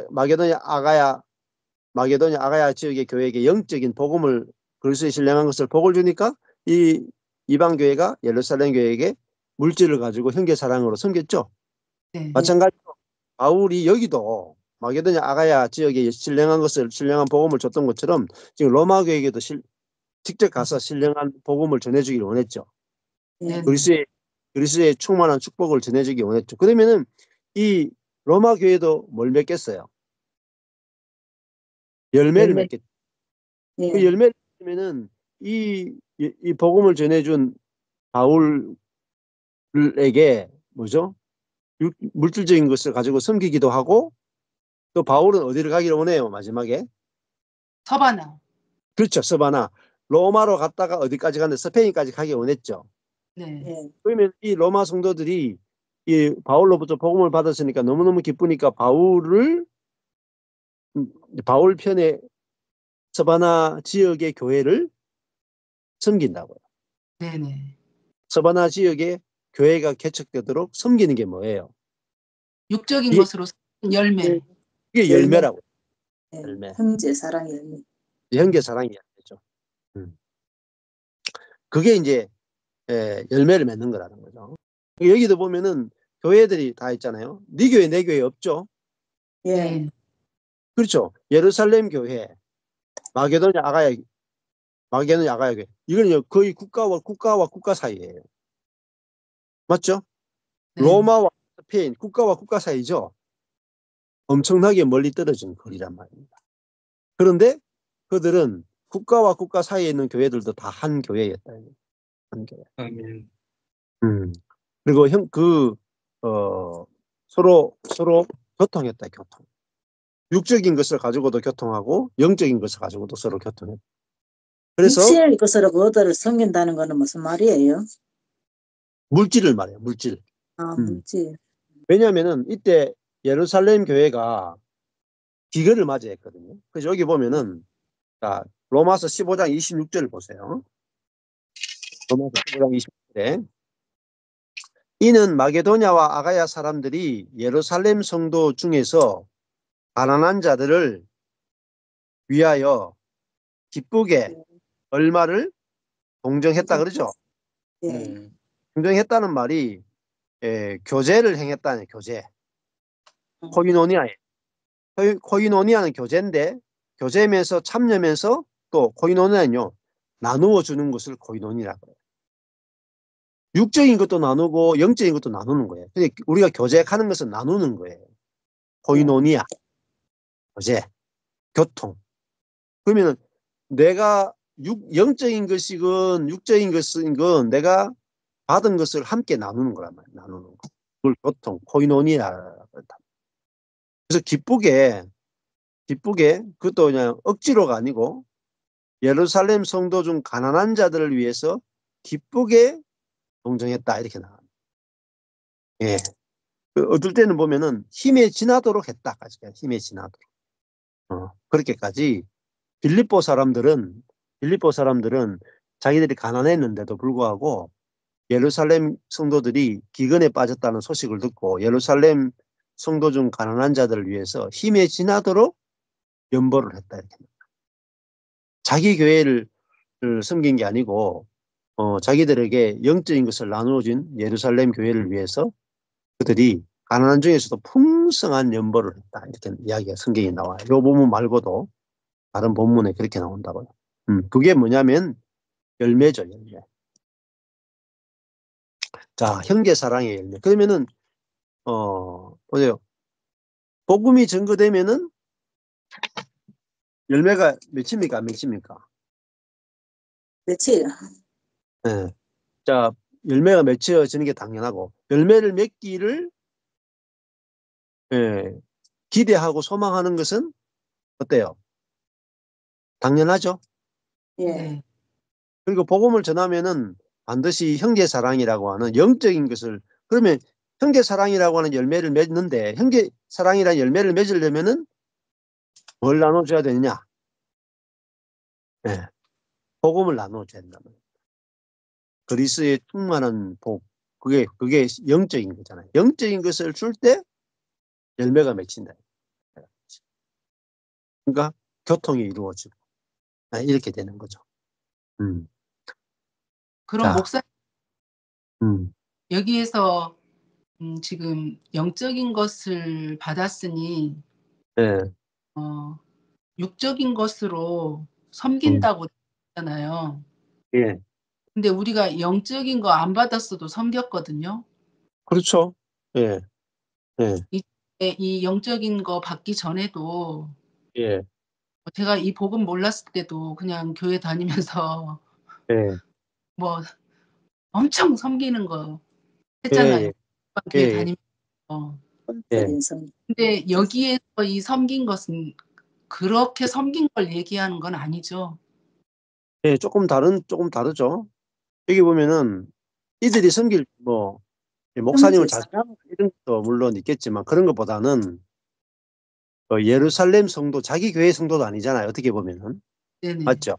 마게도냐 아가야 지역의 교회에게 영적인 복음을 그리스도의 신령한 것을 복을 주니까 이 이방 교회가 예루살렘 교회에게 물질을 가지고 형제 사랑으로 섬겼죠. 네. 마찬가지로 바울이 여기도 마게도냐 아가야 지역에 신령한 복음을 줬던 것처럼 지금 로마 교회에게도 직접 가서 신령한 복음을 전해주기를 원했죠. 예. 네. 그리스도의 충만한 축복을 전해주기 원했죠. 그러면은 이 로마 교회도 뭘 맺겠어요? 열매를 열매. 맺겠죠. 예. 그 열매를 맺으면은 이 복음을 전해준 바울에게 뭐죠? 물질적인 것을 가지고 섬기기도 하고 또 바울은 어디를 가기를 원해요? 마지막에 서바나. 그렇죠. 서바나 로마로 갔다가 어디까지 갔는데 스페인까지 가기 원했죠. 네. 예. 그러면 이 로마 성도들이 이 바울로부터 복음을 받았으니까 너무너무 기쁘니까 바울 편에 서바나 지역의 교회를 섬긴다고요. 네네. 서바나 지역에 교회가 개척되도록 섬기는 게 뭐예요? 육적인 이게, 것으로 열매. 이게 열매. 열매라고. 예. 열매. 형제 사랑 열매. 형제 사랑이 열매죠. 그게 이제 열매를 맺는 거라는 거죠. 여기도 보면은 교회들이 다 있잖아요. 네 교회 내 교회 없죠. 예. 네. 그렇죠. 예루살렘 교회, 마게도냐 아가야 교회. 이거는 거의 국가와 국가 사이예요. 맞죠? 네. 로마와 스페인, 국가와 국가 사이죠. 엄청나게 멀리 떨어진 거리란 말입니다. 그런데 그들은 국가와 국가 사이에 있는 교회들도 다 한 교회였다. 한 교회. 아멘. 그리고 서로 교통했다. 교통. 육적인 것을 가지고도 교통하고 영적인 것을 가지고도 서로 교통했다. 그래서 육체의 것으로 그들을 섬긴다는 거는 무슨 말이에요? 물질을 말해요. 물질. 아, 물질. 왜냐하면은 이때 예루살렘 교회가 기근을 맞이했거든요. 그래서 여기 보면은 자, 로마서 15장 26절을 보세요. 로마서 15장 26절에 이는 마게도냐와 아가야 사람들이 예루살렘 성도 중에서 가난한 자들을 위하여 기쁘게 얼마를 동정했다 그러죠. 예. 동정했다는 말이 교제를 행했다는 교제. 코이노니아에. 코이노니아는 교제인데 교제면서 참여면서 또 코이노니아는요. 나누어 주는 것을 코이노니라고 해요. 육적인 것도 나누고 영적인 것도 나누는 거예요. 근데 우리가 교제하는 것은 나누는 거예요. 코이노니아, 교제, 교통. 그러면 내가 영적인 것이건 육적인 것이건 내가 받은 것을 함께 나누는 거란 말이에요. 나누는 거. 그걸 교통, 코이노니아라고 한다. 그래서 기쁘게 그것도 그냥 억지로가 아니고 예루살렘 성도 중 가난한 자들을 위해서 기쁘게 동정했다 이렇게 나와요. 예. 어떨 때는 보면은 힘에 지나도록 했다까지 힘에 지나도록. 그렇게까지 빌립보 사람들은 자기들이 가난했는데도 불구하고 예루살렘 성도들이 기근에 빠졌다는 소식을 듣고 예루살렘 성도 중 가난한 자들을 위해서 힘에 지나도록 연보를 했다 이렇게. 자기 교회를 섬긴 게 아니고 자기들에게 영적인 것을 나누어준 예루살렘 교회를 위해서 그들이 가난한 중에서도 풍성한 연보를 했다 이렇게 이야기가 성경에 나와요. 이 본문 말고도 다른 본문에 그렇게 나온다고요. 그게 뭐냐면 열매죠. 열매. 자, 형제 사랑의 열매. 그러면은 보세요. 복음이 증거되면은 열매가 맺힙니까? 안 맺힙니까? 며칠? 네. 자, 열매가 맺혀지는 게 당연하고 열매를 맺기를 기대하고 소망하는 것은 어때요? 당연하죠. 예. 네. 그리고 복음을 전하면은 반드시 형제 사랑이라고 하는 영적인 것을 그러면 형제 사랑이라고 하는 열매를 맺는데 형제 사랑이라는 열매를 맺으려면은 뭘 나눠줘야 되느냐? 네. 복음을 나눠줘야 된다. 그리스의 충만한 복 그게 영적인 거잖아요. 영적인 것을 줄 때 열매가 맺힌다. 그러니까 교통이 이루어지고 이렇게 되는 거죠. 그럼 자, 목사 음, 여기에서 지금 영적인 것을 받았으니 예, 육적인 것으로 음, 섬긴다고 했잖아요. 예, 근데 우리가 영적인 거 안 받았어도 섬겼거든요. 그렇죠. 예, 예, 이 영적인 거 받기 전에도 예, 제가 이 복음 몰랐을 때도 그냥 교회 다니면서 예, 뭐 엄청 섬기는 거 예, 했잖아요. 예, 교회 예, 다니면서. 예, 본적인 섬. 근데 여기에서 이 섬긴 것은 그렇게 섬긴 걸 얘기하는 건 아니죠. 예, 조금 다르죠. 여기 보면은 이들이 섬길 목사님을 형제 잘 사랑. 이런 것도 물론 있겠지만 그런 것보다는 예루살렘 성도 자기 교회 성도도 아니잖아요. 어떻게 보면은 네네. 맞죠.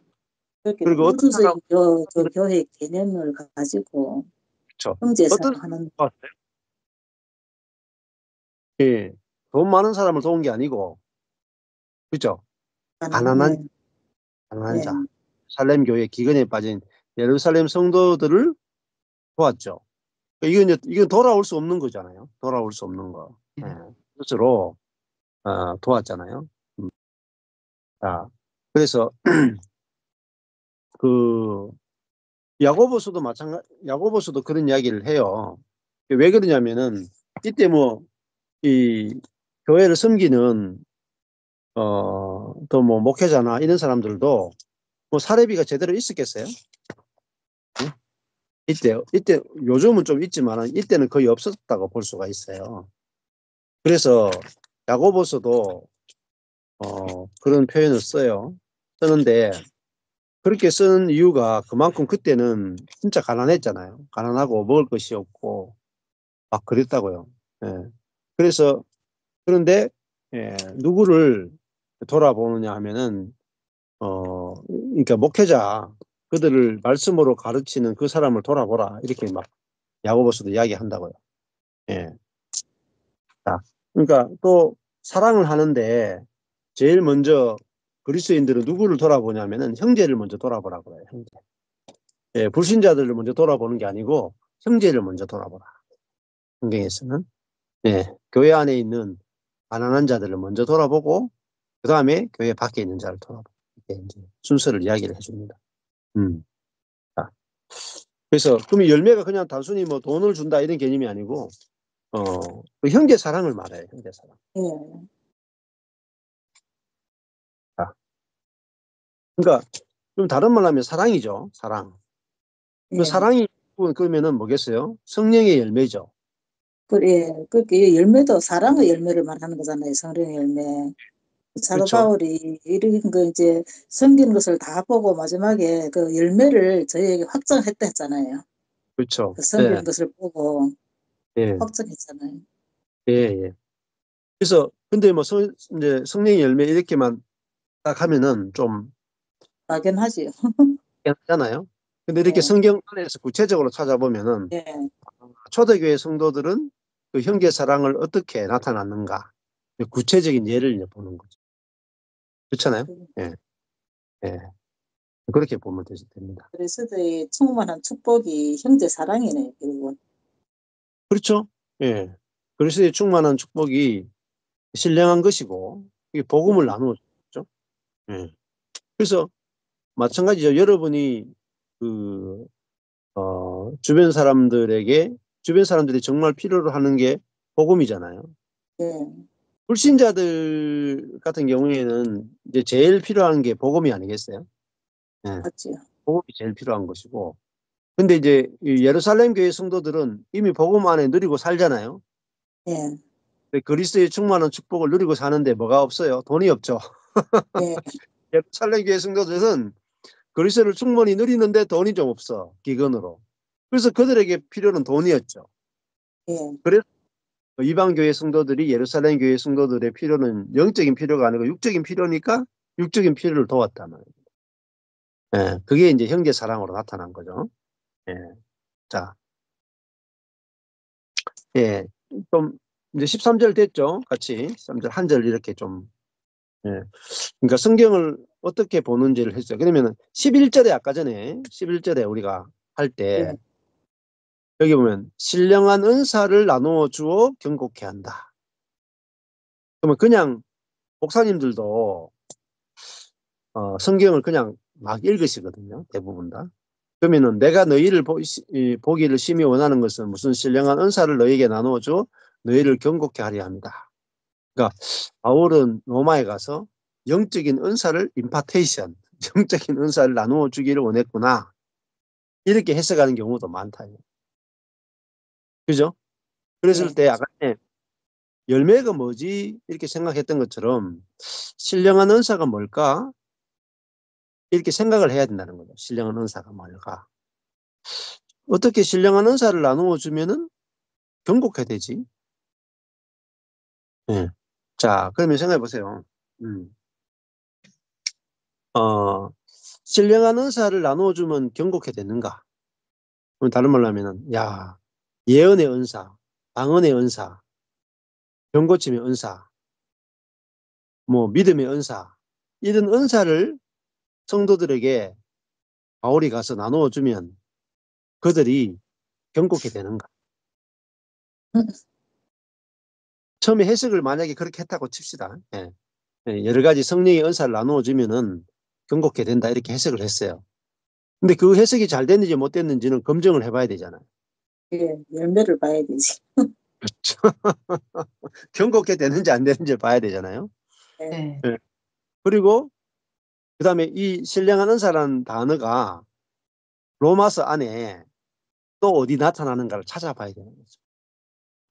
그렇게 그리고 어떤 사람 우주적인 교회 개념을 가지고 그렇죠. 형제 어떤 사랑하는 사람 예, 돈 많은 사람을 도운 게 아니고 그렇죠. 가난한 예. 자, 살렘 교회 기근에 빠진 예루살렘 성도들을 도왔죠. 이건 돌아올 수 없는 거잖아요. 돌아올 수 없는 거. 스스로 도왔잖아요. 자, 그래서 그 야고보서도 그런 이야기를 해요. 왜 그러냐면은 이때 뭐 이 교회를 섬기는 또 뭐 목회자나 이런 사람들도 뭐 사례비가 제대로 있었겠어요? 응? 이때 요즘은 좀 있지만 이때는 거의 없었다고 볼 수가 있어요. 그래서 야고보서도 그런 표현을 써요. 쓰는데 그렇게 쓰는 이유가 그만큼 그때는 진짜 가난했잖아요. 가난하고 먹을 것이 없고 막 그랬다고요. 예. 그래서 그런데 누구를 돌아보느냐 하면은 그러니까 목회자 그들을 말씀으로 가르치는 그 사람을 돌아보라 이렇게 막 야고보서도 이야기한다고요. 예. 자, 그러니까 또 사랑을 하는데 제일 먼저 그리스도인들은 누구를 돌아보냐면은 형제를 먼저 돌아보라 그래요. 형제. 예, 불신자들을 먼저 돌아보는 게 아니고 형제를 먼저 돌아보라. 성경에서는 교회 안에 있는 가난한 자들을 먼저 돌아보고 그 다음에 교회 밖에 있는 자를 돌아보고 이렇게 이제 순서를 이야기를 해줍니다. 자, 그래서 그럼 열매가 그냥 단순히 뭐 돈을 준다 이런 개념이 아니고 그 형제 사랑을 말해요. 형제 사랑. 예. 자, 그러니까 좀 다른 말로 하면 사랑이죠. 사랑. 그 예. 사랑이 그러면은 뭐겠어요? 성령의 열매죠. 그래, 그게 열매도 사랑의 열매를 말하는 거잖아요. 성령의 열매. 사도 그렇죠. 바울이 이런 거 이제 섬긴 것을 다 보고 마지막에 그 열매를 저희에게 확정했다 했잖아요. 그렇죠. 그 섬기는 것을 보고 예, 확정했잖아요. 예, 예. 그래서 근데 뭐 이제 성령의 열매 이렇게만 딱 하면은 좀 막연하지요. 괜찮잖아요. 근데 이렇게 예, 성경 안에서 구체적으로 찾아보면은 예, 초대교회 성도들은 그 형제 사랑을 어떻게 나타났는가 구체적인 예를 이제 보는 거죠. 그렇잖아요. 예, 예. 그렇게 보면 됩니다. 그리스도의 충만한 축복이 형제 사랑이네, 결국은. 그렇죠. 예. 그리스도의 충만한 축복이 신령한 것이고 이게 복음을 예, 나누어 줬죠. 예. 그래서 마찬가지죠. 여러분이 그 주변 사람들이 정말 필요로 하는 게 복음이잖아요. 예, 불신자들 같은 경우에는 이제 제일 필요한 게 복음이 아니겠어요? 예. 맞지요. 복음이 제일 필요한 것이고. 근데 이제 이 예루살렘 교회 성도들은 이미 복음 안에 누리고 살잖아요. 예, 근데 그리스도의 충만한 축복을 누리고 사는데 뭐가 없어요? 돈이 없죠. 예, 예루살렘 교회 성도들은 그리스도를 충분히 누리는데 돈이 좀 없어. 기근으로. 그래서 그들에게 필요는 돈이었죠. 예, 그래서 이방 교회 성도들이 예루살렘 교회 성도들의 필요는 영적인 필요가 아니고 육적인 필요니까 육적인 필요를 도왔단 말이에요. 예, 그게 이제 형제 사랑으로 나타난 거죠. 예. 자, 예, 좀 이제 13절 됐죠. 같이 13절 한 절 이렇게 좀. 예. 그러니까 성경을 어떻게 보는지를 했어요. 그러면은 11절에 아까 전에 11절에 우리가 할 때 예, 여기 보면 신령한 은사를 나누어 주어 경고케 한다. 그러면 그냥 목사님들도 성경을 그냥 막 읽으시거든요. 대부분 다. 그러면은 내가 너희를 보기를 심히 원하는 것은 무슨 신령한 은사를 너희에게 나누어 줘 너희를 경고케 하려 합니다. 그러니까 바울은 로마에 가서 영적인 은사를 임파테이션, 영적인 은사를 나누어 주기를 원했구나. 이렇게 해석하는 경우도 많다. 그죠? 그랬을 예, 때 아까 열매가 뭐지? 이렇게 생각했던 것처럼 신령한 은사가 뭘까? 이렇게 생각을 해야 된다는 거죠. 신령한 은사가 뭘까? 어떻게 신령한 은사를 나누어 주면은 경고케 되지? 예. 자, 그러면 생각해 보세요. 음. 신령한 은사를 나누어 주면 경고케 되는가? 다른 말로 하면은 야, 예언의 은사, 방언의 은사, 병고침의 은사, 뭐 믿음의 은사 이런 은사를 성도들에게 바울이 가서 나누어 주면 그들이 경고케 되는가? 처음에 해석을 만약에 그렇게 했다고 칩시다. 예. 예, 여러 가지 성령의 은사를 나누어 주면은 경고케 된다 이렇게 해석을 했어요. 근데 그 해석이 잘 됐는지 못 됐는지는 검증을 해봐야 되잖아요. 예, 열매를 봐야 되지. 경고케 되는지 안 되는지 봐야 되잖아요. 예, 네. 예. 그리고 그다음에 이 신령한 은사라는 단어가 로마서 안에 또 어디 나타나는가를 찾아봐야 되는 거죠.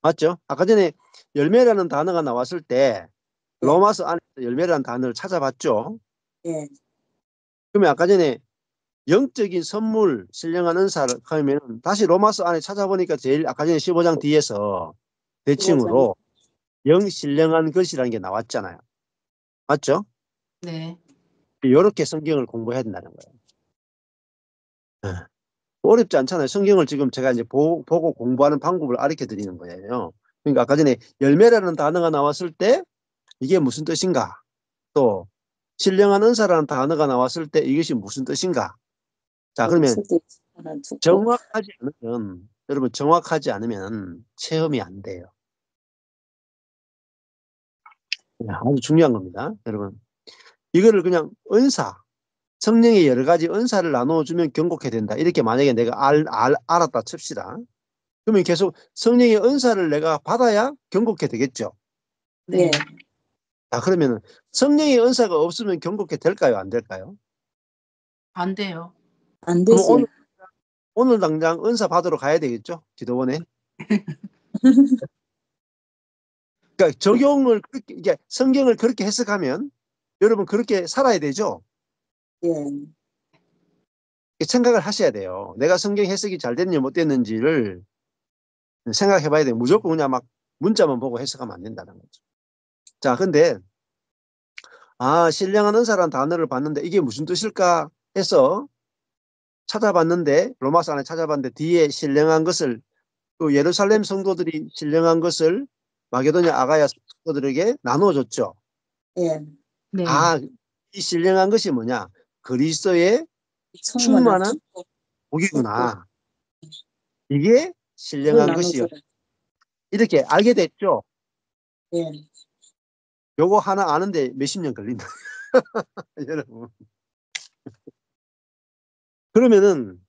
맞죠? 아까 전에 열매라는 단어가 나왔을 때 로마서 안에 열매라는 단어를 찾아봤죠. 예, 그러면 아까 전에 영적인 선물, 신령한 은사를 하면 다시 로마서 안에 찾아보니까 제일 아까 전에 15장 뒤에서 대칭으로 영신령한 것이라는 게 나왔잖아요. 맞죠? 네. 이렇게 성경을 공부해야 된다는 거예요. 어렵지 않잖아요. 성경을 지금 제가 이제 보고 공부하는 방법을 가르쳐 드리는 거예요. 그러니까 아까 전에 열매라는 단어가 나왔을 때 이게 무슨 뜻인가? 또 신령한 은사라는 단어가 나왔을 때 이것이 무슨 뜻인가? 자, 그러면 정확하지 않으면 여러분 정확하지 않으면 체험이 안 돼요. 아주 중요한 겁니다. 여러분 이거를 그냥 은사 성령의 여러 가지 은사를 나눠주면 경고케 된다. 이렇게 만약에 내가 알았다 칩시다. 그러면 계속 성령의 은사를 내가 받아야 경고케 되겠죠. 네. 예, 자, 그러면 성령의 은사가 없으면 경고케 될까요? 안 될까요? 안 돼요. 안 그럼 되지. 오늘 당장 은사 받으러 가야 되겠죠? 기도원에. 그러니까 적용을 그렇게 이게 성경을 그렇게 해석하면 여러분 그렇게 살아야 되죠. 예, 생각을 하셔야 돼요. 내가 성경 해석이 잘 됐는지 못 됐는지를 생각해 봐야 돼요. 무조건 그냥 막 문자만 보고 해석하면 안 된다는 거죠. 자, 근데 신령한 은사라는 단어를 봤는데 이게 무슨 뜻일까 해서 찾아봤는데 로마서 안에 찾아봤는데 뒤에 신령한 것을 또 예루살렘 성도들이 신령한 것을 마게도냐 아가야 성도들에게 나눠줬죠. 예. 네. 이 신령한 것이 뭐냐? 그리스도의 충만한 충만한 축복, 복이구나. 이게 그걸 신령한 것이요. 나눠줘라. 이렇게 알게 됐죠. 예, 요거 하나 아는데 몇십 년 걸린다. 여러분. 그러면은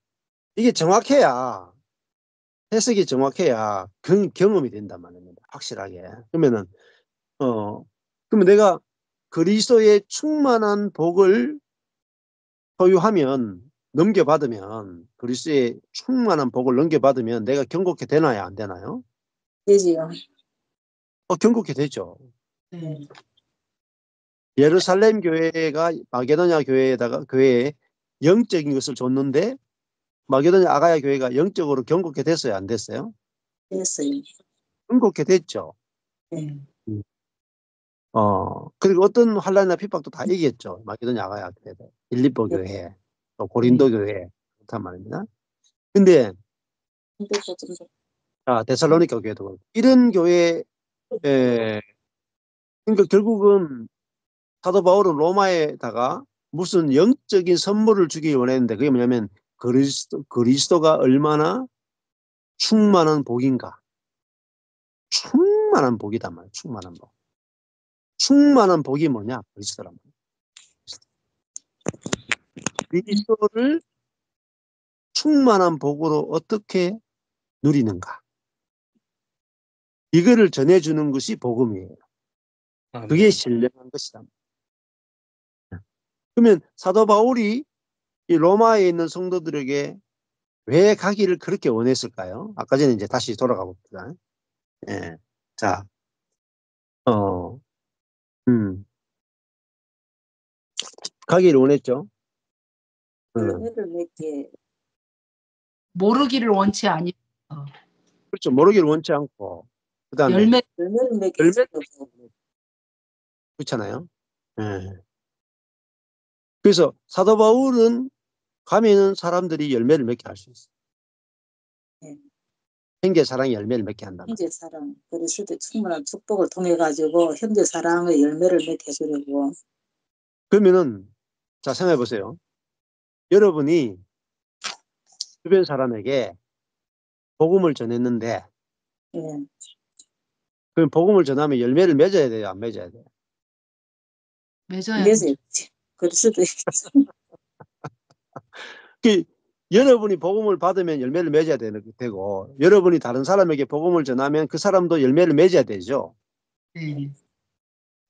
이게 정확해야 해석이 정확해야 경험이 된단 말입니다. 확실하게. 그러면은 그러면 내가 그리스도의 충만한 복을 소유하면 넘겨받으면 그리스도의 충만한 복을 넘겨받으면 내가 경고케 되나요? 안 되나요? 되지요. 경고케 되죠. 네. 예루살렘 교회가 마게도냐 교회에 영적인 것을 줬는데 마게도냐 아가야 교회가 영적으로 경고케 됐어요? 안 됐어요? 됐어요. 경고케 됐죠. 예, 음. 그리고 어떤 환란이나 핍박도 다 이겼죠. 마게도냐 아가야 교회, 빌립보 교회, 또 고린도 교회 그렇단 말입니다. 근데 힘들고 좀 데살로니가 교회도 그렇고 이런 교회 그러니까 결국은 사도 바울은 로마에다가 무슨 영적인 선물을 주기 원했는데 그게 뭐냐면 그리스도가 얼마나 충만한 복인가. 충만한 복이단 말이야. 충만한 복. 충만한 복이 뭐냐? 그리스도란 말이야. 그리스도를 충만한 복으로 어떻게 누리는가. 이거를 전해주는 것이 복음이에요. 그게 신령한 것이다. 그러면 사도 바울이 이 로마에 있는 성도들에게 왜 가기를 그렇게 원했을까요? 아까 전에 이제 다시 돌아가 봅시다. 예. 자, 어, 음, 가기를 원했죠. 열매를 맺게. 모르기를 원치 아니. 그렇죠. 모르기를 원치 않고, 그 다음에 열매. 열매를 맺게 열매 해주려고. 그렇잖아요. 예. 그래서 사도 바울은 가면은 사람들이 열매를 맺게 할 수 있어요. 예. 형제 사랑의 열매를 맺게 한다. 형제 사랑, 그리스도의 충만한 축복을 통해 가지고 형제 사랑의 열매를 맺게 해주려고. 그러면은 자 생각해 보세요. 여러분이 주변 사람에게 복음을 전했는데 예. 그럼 복음을 전하면 열매를 맺어야 돼요, 안 맺어야 돼요? 맺어야지. 그럴 수도 있어. 그 여러분이 복음을 받으면 열매를 맺어야 되고, 여러분이 다른 사람에게 복음을 전하면 그 사람도 열매를 맺어야 되죠. 네.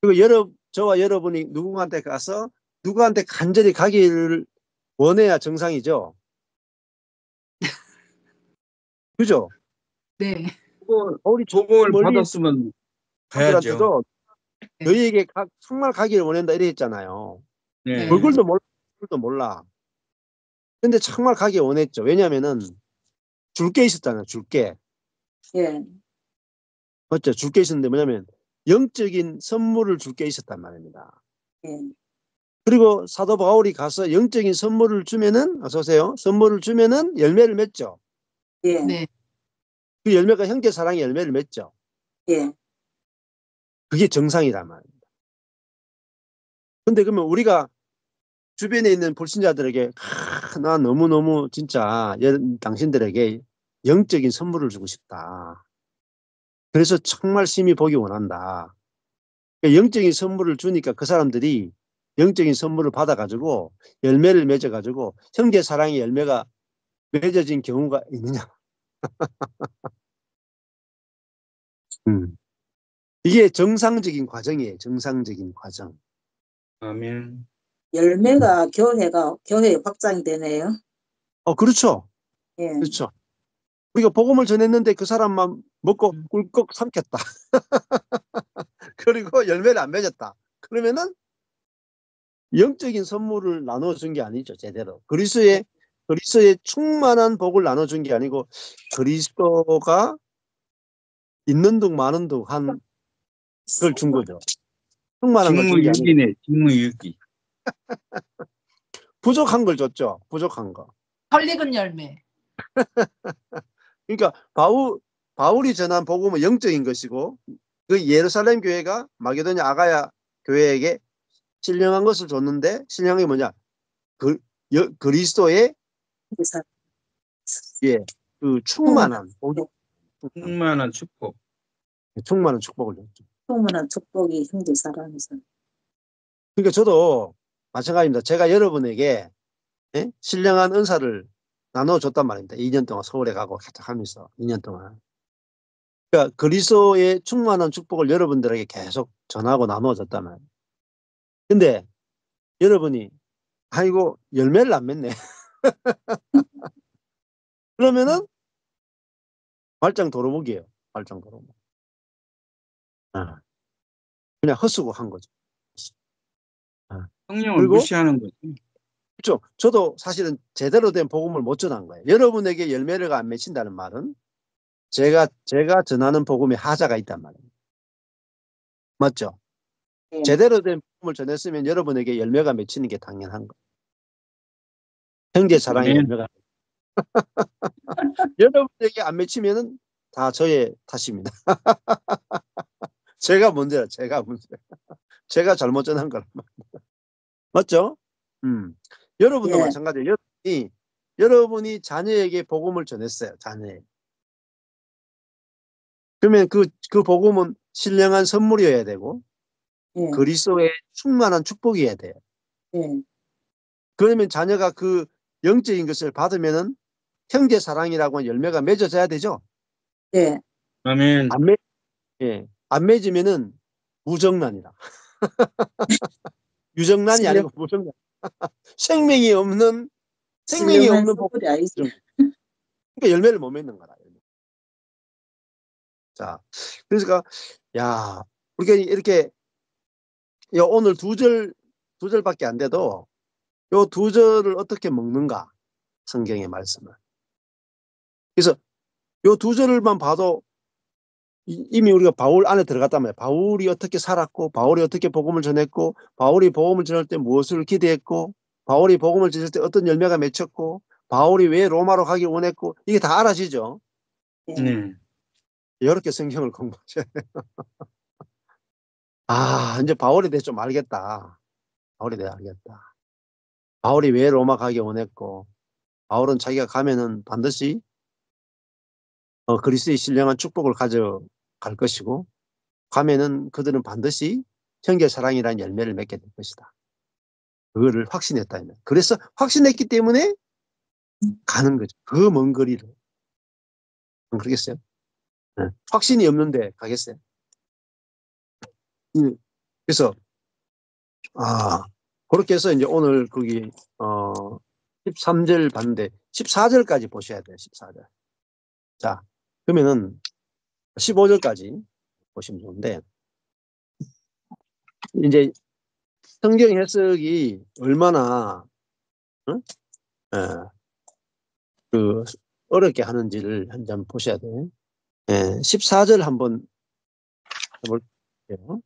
그리고 저와 여러분이 누군가한테 가서 누구한테 간절히 가기를 원해야 정상이죠. 그죠? 네. 우리 복음을 멀리 있는 받았으면 가야죠. 사람들한테도 네. 너희에게 정말 가기를 원한다 이랬잖아요. 네. 네. 얼굴도 몰라. 근데 정말 가기 원했죠. 왜냐면은 줄 게 있었잖아요. 줄 게. 예. 맞죠? 줄 게 있었는데 뭐냐면 영적인 선물을 줄 게 있었단 말입니다. 예. 그리고 사도 바울이 가서 영적인 선물을 주면은, 어서 오세요. 선물을 주면은 열매를 맺죠. 예. 네. 그 열매가 형제 사랑의 열매를 맺죠. 예. 그게 정상이란 말입니다. 근데 그러면 우리가 주변에 있는 불신자들에게 나 너무너무 진짜 당신들에게 영적인 선물을 주고 싶다. 그래서 정말 심히 보기 원한다. 영적인 선물을 주니까 그 사람들이 영적인 선물을 받아가지고 열매를 맺어가지고 형제 사랑의 열매가 맺어진 경우가 있느냐. 이게 정상적인 과정이에요. 정상적인 과정. 아멘. 열매가 교회에 확장이 되네요. 그렇죠. 예. 그렇죠. 우리가 복음을 전했는데 그 사람만 먹고 꿀꺽 삼켰다. 그리고 열매를 안 맺었다. 그러면은 영적인 선물을 나눠준 게 아니죠. 제대로. 그리스도의 충만한 복을 나눠준 게 아니고 그리스도가 있는 둥 마는 둥 한 걸 준 거죠. 충만한 걸 준 게 아니고 직무유기네. 직무유기. 부족한 걸 줬죠. 부족한 거. 설익은 열매. 그러니까 바울이 전한 복음은 영적인 것이고 그 예루살렘 교회가 마게도냐 아가야 교회에게 신령한 것을 줬는데 신령한 게 뭐냐? 그리스도의 그래서 그 충만한 충만한 축복. 충만한 축복을 줬죠. 충만한 축복이 형제 사랑에서. 그러니까 저도 마찬가지입니다. 제가 여러분에게 신령한 은사를 나눠줬단 말입니다. 2년 동안 서울에 가고 하면서 2년 동안. 그러니까 그리스도의 충만한 축복을 여러분들에게 계속 전하고 나누어줬단 말이에요. 근데 여러분이 아이고 열매를 안 맺네. 그러면은 말짱 도루묵이에요. 말짱 도루묵. 그냥 헛수고 한 거죠. 성령을 그리고 무시하는 거지. 그렇죠. 저도 사실은 제대로 된 복음을 못 전한 거예요. 여러분에게 열매를 안 맺힌다는 말은 제가 전하는 복음에 하자가 있단 말이에요. 맞죠? 예. 제대로 된 복음을 전했으면 여러분에게 열매가 맺히는 게 당연한 거예요. 형제 사랑의 아멘. 열매가. 여러분에게 안 맺히면은 다 저의 탓입니다. 제가 문제야. 제가 잘못 전한 거란 말이에요. 맞죠? 여러분도 예. 마찬가지예요. 여러분이 자녀에게 복음을 전했어요. 자녀에게. 그러면 그 복음은 신령한 선물이어야 되고 예. 그리스도의 충만한 축복이어야 돼요. 예. 그러면 자녀가 그 영적인 것을 받으면은 형제 사랑이라고 하는 열매가 맺어져야 되죠. 예. 아멘. 안 맺으면은 무정란이라. 유정란이 신령, 아니고 무정란. 생명이 없는 신령한 복음. 선물이 아니지. 그러니까 열매를 못 맺는 거라. 자, 그러니까 야, 우리가 이렇게 오늘 두 절밖에 안 돼도 요 두 절을 어떻게 먹는가? 성경의 말씀을. 그래서 요 두 절만 봐도 이미 우리가 바울 안에 들어갔단 말이에요. 바울이 어떻게 살았고, 바울이 어떻게 복음을 전했고, 바울이 복음을 전할 때 무엇을 기대했고, 바울이 복음을 전할 때 어떤 열매가 맺혔고, 바울이 왜 로마로 가기 원했고, 이게 다 알아지죠. 예. 네. 이렇게 성경을 공부하셔야 돼요. 이제 바울에 대해 좀 알겠다. 바울에 대해 알겠다. 바울이 왜 로마 가기 원했고, 바울은 자기가 가면은 반드시 그리스도의 신령한 축복을 가져갈 것이고 가면은 그들은 반드시 형제 사랑이라는 열매를 맺게 될 것이다. 그거를 확신했다. 그래서 확신했기 때문에 가는 거죠. 그 먼 거리를. 그러겠어요? 네. 확신이 없는데 가겠어요? 그래서 그렇게 해서 이제 오늘 거기 13절 봤는데 14절까지 보셔야 돼요. 14절. 자, 그러면은 15절까지 보시면 좋은데 이제 성경 해석이 얼마나 그 어렵게 하는지를 한번 보셔야 돼요. 14절 한번 해볼게요.